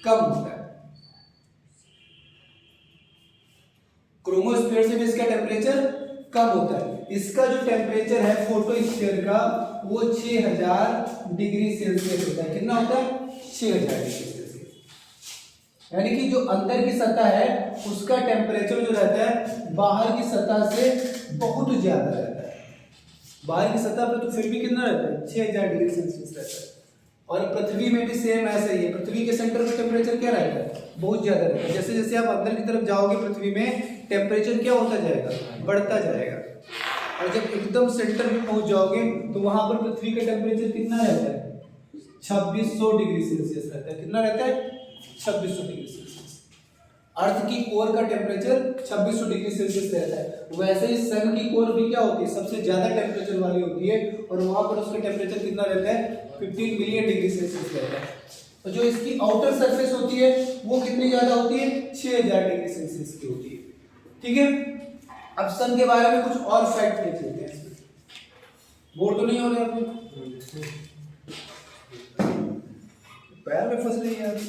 कम होता है। क्रोमोस्फीयर से भी इसका टेम्परेचर कम होता है। इसका जो टेम्परेचर है फोटोस्फीयर का वो 6000 डिग्री सेल्सियस होता है। कितना होता है? 6000 डिग्री सेल्सियस। यानी कि जो अंदर की सतह है उसका टेम्परेचर जो रहता है बाहर की सतह से बहुत ज्यादा रहता है। बाहर की सतह पर तो फिर भी कितना रहता है? 6000 डिग्री सेल्सियस रहता है। और पृथ्वी में भी सेम ऐसा ही है। पृथ्वी के सेंटर में टेम्परेचर क्या रहता है? बहुत ज्यादा रहता है। जैसे जैसे आप अंदर की तरफ जाओगे पृथ्वी में टेम्परेचर क्या होता जाएगा? बढ़ता जाएगा। और जब एकदम सेंटर में पहुंच जाओगे तो वहां पर पृथ्वी का टेम्परेचर कितना रहता है? 2600 डिग्री सेल्सियस रहता है। कितना रहता है? 2600 डिग्री सेल्सियस। अर्थ की कोर का टेम्परेचर 2600 डिग्री सेल्सियस रहता है। वैसे ही सन की कोर भी क्या होती है? सबसे ज्यादा टेम्परेचर वाली होती है और वहां पर उसका टेम्परेचर कितना रहता है? 15 मिलियन डिग्री सेल्सियस रहता है। और जो इसकी आउटर सरफेस होती है वो कितनी ज्यादा होती है? 6000 डिग्री सेल्सियस की होती है। ठीक है, अब सन के बारे में कुछ और फैक्ट देख लेते हैं। बोर तो नहीं हो रहे आपको? पैर में फंस रही है यार।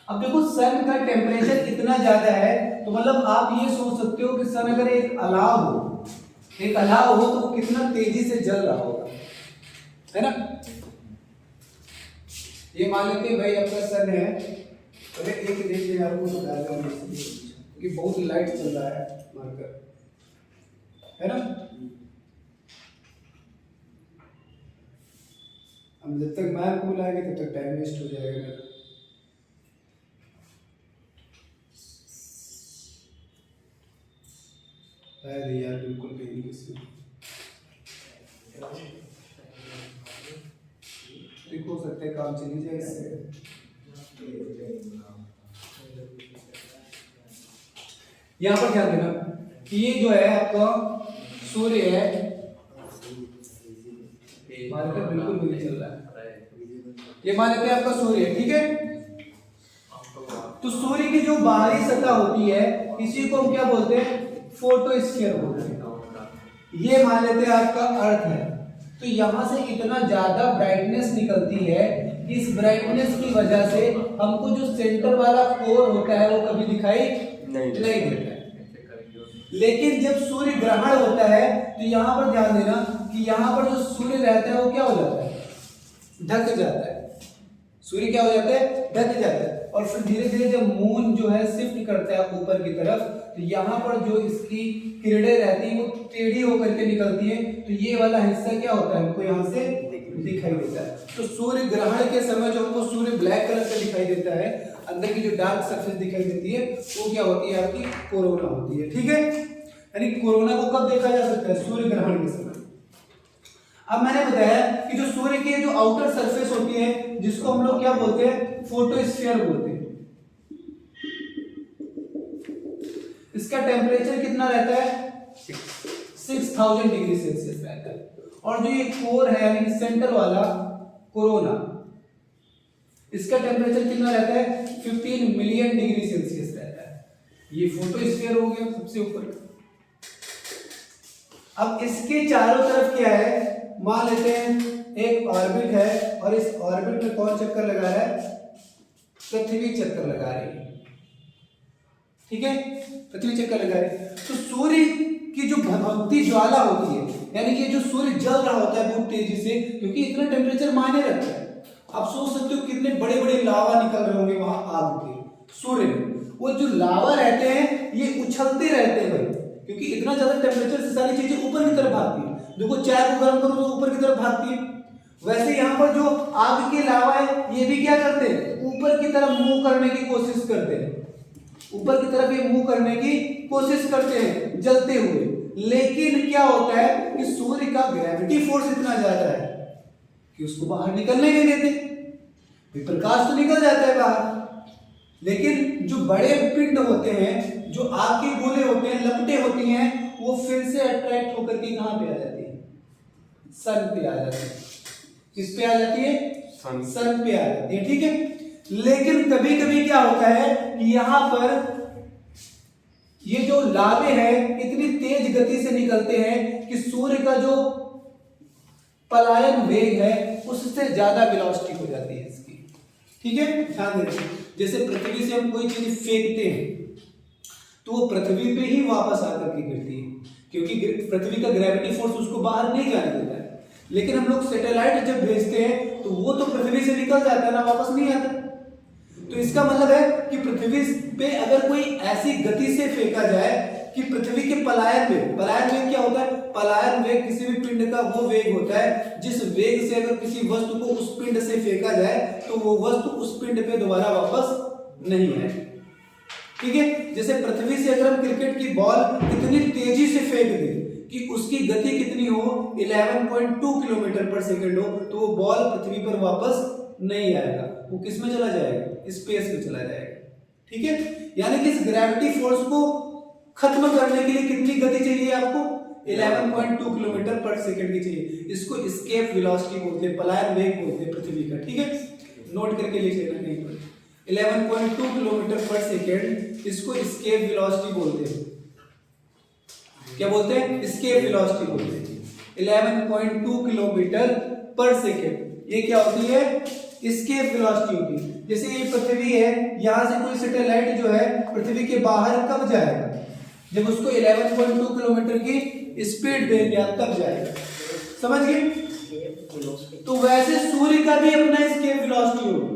अब देखो सन का टेम्परेचर इतना ज्यादा है तो मतलब आप ये सोच सकते हो कि सन अगर एक अलाव हो, एक अलाव हो तो वो कितना तेजी से जल रहा होगा, है ना? ये मान लेते हैं भाई आपका सन है, अरे एक देखिए यार वो बता दो कि बहुत लाइट चल रहा है मार्कर, है ना? अब जब तक मैम को बुलाएंगे तब तक टाइम वेस्ट हो जाएगा मेरा। अरे यार बिल्कुल नहीं किसी ठीक हो सकता है, काम चली जाए इससे। यहाँ पर ध्यान देना कि ये जो है आपका सूर्य है, मार्कर बिल्कुल भी नहीं चल रहा है, ये मान लेते हैं आपका सूर्य है, ठीक है? तो सूर्य की जो बाहरी सतह होती है इसी को हम क्या बोलते हैं? फोटोस्फीयर बोलते हैं। ये मान लेते हैं आपका अर्थ है, तो यहां से इतना ज्यादा ब्राइटनेस निकलती है, इस ब्राइटनेस की वजह से हमको जो सेंटर वाला कोर होता है वो कभी दिखाई नहीं देता है। लेकिन जब सूर्य ग्रहण होता है तो यहाँ पर ध्यान देना कि यहाँ पर जो सूर्य रहता है वो क्या हो जाता है? ढक जाता है। सूर्य क्या हो जाता है? ढक जाता है। और फिर धीरे धीरे जब मून जो है शिफ्ट करता है ऊपर की तरफ तो यहाँ पर जो इसकी किरणें रहती है वो टेढ़ी होकर के निकलती है, तो ये वाला हिस्सा क्या होता है? हमको यहाँ से दिखाई देता है। तो सूर्य ग्रहण के समय जो हमको सूर्य ब्लैक कलर का दिखाई देता है, अंदर की जो डार्क सरफेस दिखाई देती है वो क्या होती है? आपकी कोरोना होती है, ठीक है? यानी कोरोना को कब देखा जा सकता है? सूर्य ग्रहण के समय। अब मैंने बताया कि जो सूर्य की जो आउटर सरफेस होती है जिसको हम लोग क्या बोलते हैं? फोटोस्फीयर बोलते हैं। इसका टेम्परेचर कितना रहता है? 6000 डिग्री सेल्सियस रहता है। और जो ये कोर है यानी कि सेंटर वाला कोरोना, इसका टेम्परेचर कितना रहता है? 15 मिलियन डिग्री सेल्सियस रहता है। ये फोटोस्फीयर हो गया सबसे ऊपर। अब इसके चारों तरफ क्या है? मान लेते हैं एक ऑर्बिट है और इस ऑर्बिट में कौन चक्कर लगा रहा है? पृथ्वी चक्कर लगा रही है, ठीक है? पृथ्वी चक्कर लगा रही है। तो सूर्य की जो भगवती ज्वाला होती है, यानी कि जो सूर्य जल रहा होता है बहुत तेजी से, क्योंकि इतना टेम्परेचर मायने रखता है। आप सोच सकते हो कितने बड़े बड़े लावा निकल रहे होंगे वहां आग के, सूर्य में। वो जो लावा रहते हैं ये उछलते रहते हैं भाई, क्योंकि इतना ज्यादा टेम्परेचर से सारी चीजें ऊपर की तरफ भागती है। देखो चाय को गर्म करो तो ऊपर की तरफ भागती है, वैसे यहाँ पर जो आग के लावा है ये भी क्या करते हैं, ऊपर की तरफ मूव करने की कोशिश करते हैं, ऊपर की तरफ ये मूव करने की कोशिश करते हैं जलते हुए। लेकिन क्या होता है कि सूर्य का ग्रेविटी फोर्स इतना ज्यादा है कि उसको बाहर निकलने नहीं देते। प्रकाश तो निकल जाता है बाहर, लेकिन जो बड़े पिंड होते हैं, जो आग के गोले होते हैं, लपटें होती हैं, वो फिर से अट्रैक्ट होकर के कहां पे आ जाती है, सन पे आ जाती है। किस पे आ जाती है, सन पे आ जाती है, ठीक है। लेकिन कभी कभी क्या होता है कि यहां पर ये जो लावे हैं इतनी तेज गति से निकलते हैं कि सूर्य का जो पलायन वेग है उससे ज्यादा वेलोसिटी हो जाती है इसकी, ठीक है। ध्यान देना, जैसे पृथ्वी से हम कोई चीज फेंकते हैं तो वो पृथ्वी पे ही वापस आकर के गिरती है, क्योंकि पृथ्वी का ग्रेविटी फोर्स उसको बाहर नहीं जाने देता है। लेकिन हम लोग सैटेलाइट जब भेजते हैं तो वो तो पृथ्वी से निकल जाता है ना, वापस नहीं आता। तो इसका मतलब है कि पृथ्वी पे अगर कोई ऐसी गति से फेंका जाए कि पृथ्वी के पलायन वेग क्या होता है, पलायन वेग किसी भी पिंड का वो वेग होता है जिस वेग से अगर किसी वस्तु को उस पिंड से फेंका जाए तो वो वस्तु उस पिंड पे दोबारा वापस नहीं आए, ठीक है। जैसे पृथ्वी से अगर हम क्रिकेट की बॉल इतनी तेजी से फेंक दें कि उसकी गति कितनी हो, 11.2 किलोमीटर पर सेकंड हो, तो वो बॉल पृथ्वी पर वापस नहीं आएगा, वो किस में चला जाएगा, स्पेस में चला जाएगा, ठीक है। यानी कि इस ग्रेविटी फोर्स को खत्म करने के लिए कितनी गति चाहिए आपको, 11.2 किलोमीटर पर सेकंड की चाहिए। इसको एस्केप वेलोसिटी बोलते हैं, पलायन वेग बोलते हैं पृथ्वी का, ठीक है। नोट करके लिख लेना कहीं पर, 11.2 किलोमीटर पर सेकंड, इसको एस्केप वेलोसिटी बोलते हैं। क्या बोलते हैं, एस्केप वेलोसिटी बोलते हैं। 11.2 किलोमीटर पर सेकंड ये क्या होती है, एस्केप वेलोसिटी होती है। जैसे ये पृथ्वी है, यहां से कोई सैटेलाइट जो है पृथ्वी के बाहर कब जाएगा, जब उसको 11.2 किलोमीटर की स्पीड देंगे तब जाएगा, समझ गए। तो वैसे सूर्य का भी अपना एस्केप वेलोसिटी होगा,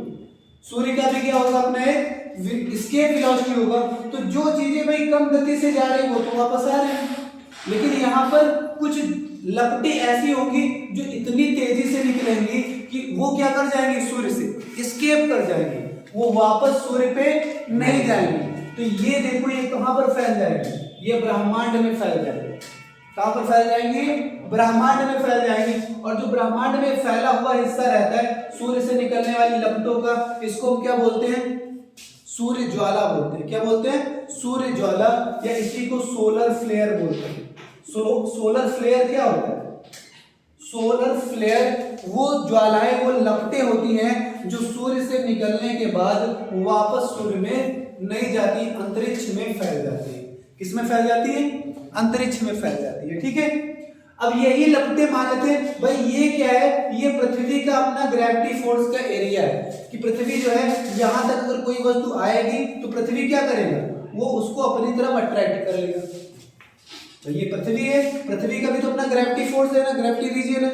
सूर्य का भी क्या होगा, अपना एक एस्केप वेलोसिटी होगा। तो जो चीजें भाई कम गति से जा रही हो तो वापस आ रही है, लेकिन यहाँ पर कुछ लपटें ऐसी होंगी जो इतनी तेजी से निकलेंगी कि वो क्या कर जाएंगे, सूर्य से एस्केप कर जाएंगे, वो वापस सूर्य पे नहीं जाएंगे। तो ये देखो ये कहां पर फैल जाएंगे, ये ब्रह्मांड में फैल जाएंगे। कहां पर फैल जाएंगे, ब्रह्मांड में फैल जाएंगे। और जो ब्रह्मांड में फैला हुआ हिस्सा रहता है सूर्य से निकलने वाली लपटों का, इसको हम क्या बोलते हैं, सूर्य ज्वाला बोलते हैं। क्या बोलते हैं, सूर्य ज्वाला, या इसी को सोलर फ्लेयर बोलते हैं। सोलर फ्लेयर क्या होता है, सोलर फ्लेयर वो ज्वालाएं, वो लपटें होती हैं जो सूर्य से निकलने के बाद वापस सूर्य में नहीं जाती, अंतरिक्ष में फैल जाती है। किसमें फैल जाती है, अंतरिक्ष में फैल जाती है, ठीक है। अब यही लपटें मान लेते हैं भाई ये क्या है, ये पृथ्वी का अपना ग्रेविटी फोर्स का एरिया है कि पृथ्वी जो है यहां तक अगर कोई वस्तु आएगी तो पृथ्वी क्या करेगा, वो उसको अपनी तरफ अट्रैक्ट कर लेगा। तो ये पृथ्वी है, पृथ्वी का भी तो अपना ग्रेविटी फोर्स है ना, ग्रेविटी रीजन है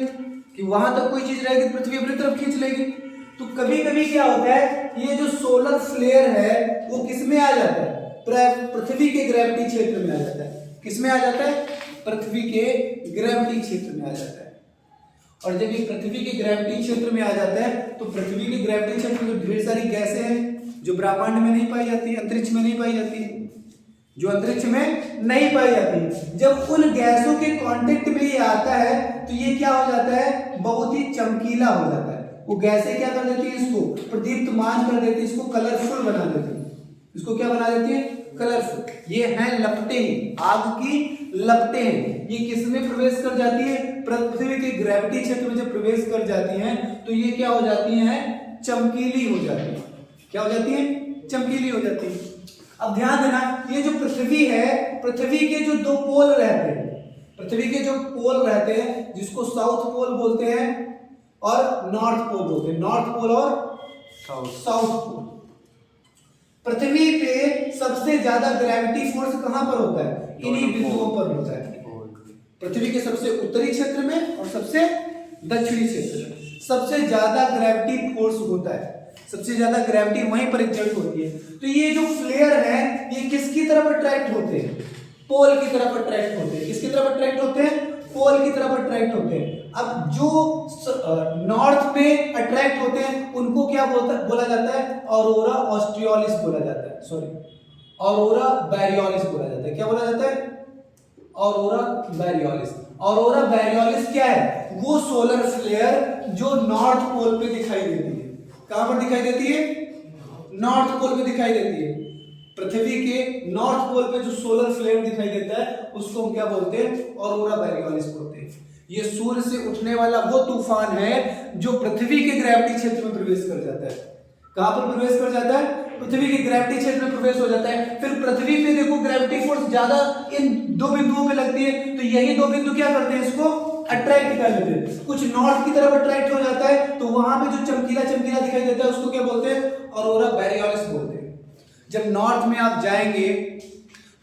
कि वहां तक कोई चीज रहेगी तो पृथ्वी अपनी तरफ खींच लेगी। तो कभी कभी क्या होता है, ये जो सोलर फ्लेयर है वो किस में आ जाता है, पृथ्वी के ग्रेविटी क्षेत्र में आ जाता है। किस में आ जाता है, पृथ्वी के ग्रेविटी क्षेत्र में आ जाता है। और जब ये पृथ्वी के ग्रेविटी क्षेत्र में आ जाता है तो पृथ्वी के ग्रेविटी क्षेत्र में ढेर सारी गैसें हैं जो ब्रह्मांड में नहीं पाई जाती, अंतरिक्ष में नहीं पाई जाती, जो अंतरिक्ष में नहीं पाई जाती। जब उन गैसों के कांटेक्ट में ये आता है तो ये क्या हो जाता है, बहुत ही चमकीला हो जाता है। वो गैसें क्या कर देती है, इसको प्रदीप्तमान कर देती है, इसको कलरफुल बना देती है। इसको क्या बना देती है, कलरफुल। ये हैं लपटें, आग की लपटें हैं। ये किस में प्रवेश कर जाती है, पृथ्वी के ग्रेविटी क्षेत्र में जब प्रवेश कर जाती हैं तो ये क्या हो जाती हैं, चमकीली हो जाती है। क्या हो जाती है, चमकीली हो जाती है। अब ध्यान देना, ये जो पृथ्वी है, पृथ्वी के जो दो पोल रहते हैं, पृथ्वी के जो पोल रहते हैं जिसको साउथ पोल बोलते हैं और नॉर्थ पोल बोलते हैं, नॉर्थ पोल और साउथ पोल। पृथ्वी पे सबसे ज्यादा ग्रेविटी फोर्स कहां पर होता है, इन्हीं बिंदुओं पर होता है। पृथ्वी के सबसे उत्तरी क्षेत्र में और सबसे दक्षिणी क्षेत्र में सबसे ज्यादा ग्रेविटी फोर्स होता है, सबसे ज्यादा ग्रेविटी वहीं पर एग्जर्ट होती है। तो ये जो फ्लेयर है ये किसकी तरफ अट्रैक्ट होते हैं, पोल की तरफ अट्रैक्ट होते हैं। किसकी तरफ अट्रैक्ट होते हैं? पोल की तरफ अट्रैक्ट होते हैं। अब जो नॉर्थ में अट्रैक्ट होते हैं उनको क्या बोला जाता है? ऑरोरा ऑस्ट्रियोलिस बोला जाता है, सॉरी ऑरोरा बैरियोलिस बोला जाता है। क्या बोला जाता है? ऑरोरा बैरियोलिस। ऑरोरा बैरियोलिस क्या है? वो सोलर फ्लेयर जो नॉर्थ पोल पे दिखाई देती है। कहां पर दिखाई देती है? नॉर्थ पोल पे दिखाई देती है। पृथ्वी के नॉर्थ पोल पे जो सोलर फ्लेयर दिखाई देता है उसको हम क्या बोलते हैं? ऑरोरा बैरियोलिस बोलते हैं। ये सूर्य से उठने वाला वो तूफान है जो पृथ्वी के ग्रेविटी क्षेत्र में प्रवेश कर जाता है। कहां पर प्रवेश कर जाता है? पृथ्वी के ग्रेविटी क्षेत्र में प्रवेश हो जाता है। फिर पृथ्वी पे देखो ग्रेविटी फोर्स ज्यादा इन दो बिंदुओं पे लगती है, तो यही दो बिंदु क्या करते हैं? इसको अट्रैक्ट कर लेते हैं। कुछ नॉर्थ की तरफ अट्रैक्ट हो जाता है तो वहां पे जो चमकीला चमकीला दिखाई देता है उसको क्या बोलते हैं? ऑरोरा बैरियोलिस बोलते हैं। जब नॉर्थ में आप जाएंगे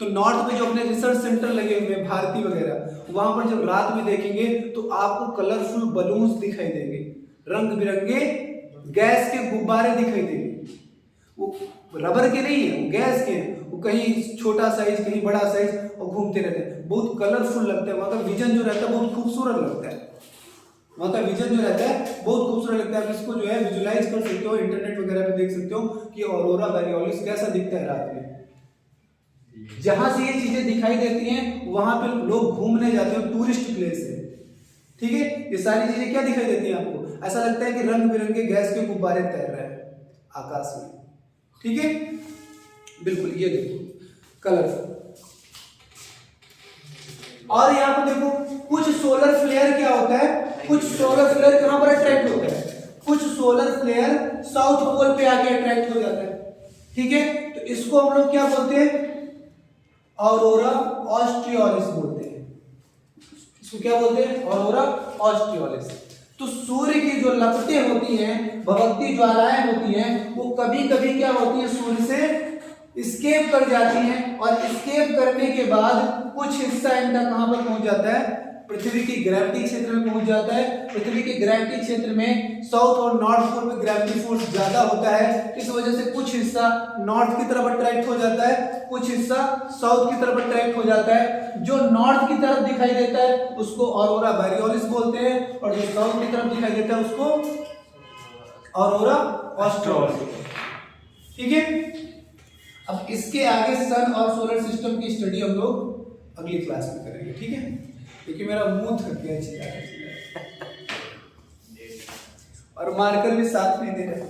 तो नॉर्थ में जो अपने रिसर्च सेंटर लगे हुए हैं भारती वगैरह, वहां पर जब रात में देखेंगे तो आपको कलरफुल बलून्स दिखाई देंगे, रंग बिरंगे गैस के गुब्बारे दिखाई देंगे। वो रबर के नहीं है, वो गैस के हैं। वो कहीं छोटा साइज कहीं बड़ा साइज और घूमते रहते हैं। बहुत कलरफुल लगता है। वहां का विजन जो रहता है बहुत खूबसूरत लगता है। वहां का विजन जो रहता है बहुत खूबसूरत लगता है। आप इसको जो है विजुलाइज कर सकते हो, इंटरनेट वगैरह पे देख सकते हो कि ऑरोरा बैरियोलिस कैसा दिखता है रात में। जहां से ये चीजें दिखाई देती हैं वहां पे लोग घूमने जाते हैं, टूरिस्ट प्लेस है, ठीक है। ये सारी चीजें क्या दिखाई देती हैं आपको? ऐसा लगता है कि रंग बिरंगे गैस के गुब्बारे तैर रहे हैं आकाश में, ठीक है। बिल्कुल, ये देखो कलरफुल। और यहां पर देखो कुछ सोलर फ्लेयर क्या होता है? कुछ सोलर फ्लेयर कहां पर अट्रैक्ट होता है? कुछ सोलर फ्लेयर साउथ पोल पे आके अट्रैक्ट हो जाता है, ठीक है। तो इसको हम लोग क्या बोलते हैं? ऑरोरा ऑस्ट्रियोलिस बोलते हैं। इसको क्या बोलते हैं? ऑरोरा ऑस्ट्रियोलिस। तो सूर्य की जो लपटें होती हैं, भभकती ज्वालाएं होती हैं, वो कभी कभी क्या होती है? सूर्य से स्केप कर जाती हैं और स्केप करने के बाद कुछ हिस्सा इनका कहां पर पहुंच जाता है? पृथ्वी की ग्रेविटी क्षेत्र में पहुंच जाता है। पृथ्वी के ग्रेविटी क्षेत्र में साउथ और नॉर्थ पोल में ग्रेविटी फोर्स ज्यादा होता है, इस वजह से कुछ हिस्सा नॉर्थ की तरफ अट्रैक्ट हो जाता है, कुछ हिस्सा साउथ की तरफ अट्रैक्ट हो जाता है। जो नॉर्थ की तरफ दिखाई देता है उसको ऑरोरा बैरियोलिस बोलते हैं और जो साउथ की तरफ दिखाई देता है उसको ऑरोरा ऑस्ट्रियोलिस, ठीक है। अब इसके आगे सन और सोलर सिस्टम की स्टडी हम लोग अगली क्लास में करेंगे, ठीक है। क्योंकि मेरा मुंह थक गया चिल्ला और मार्कर भी साथ नहीं दे रहा।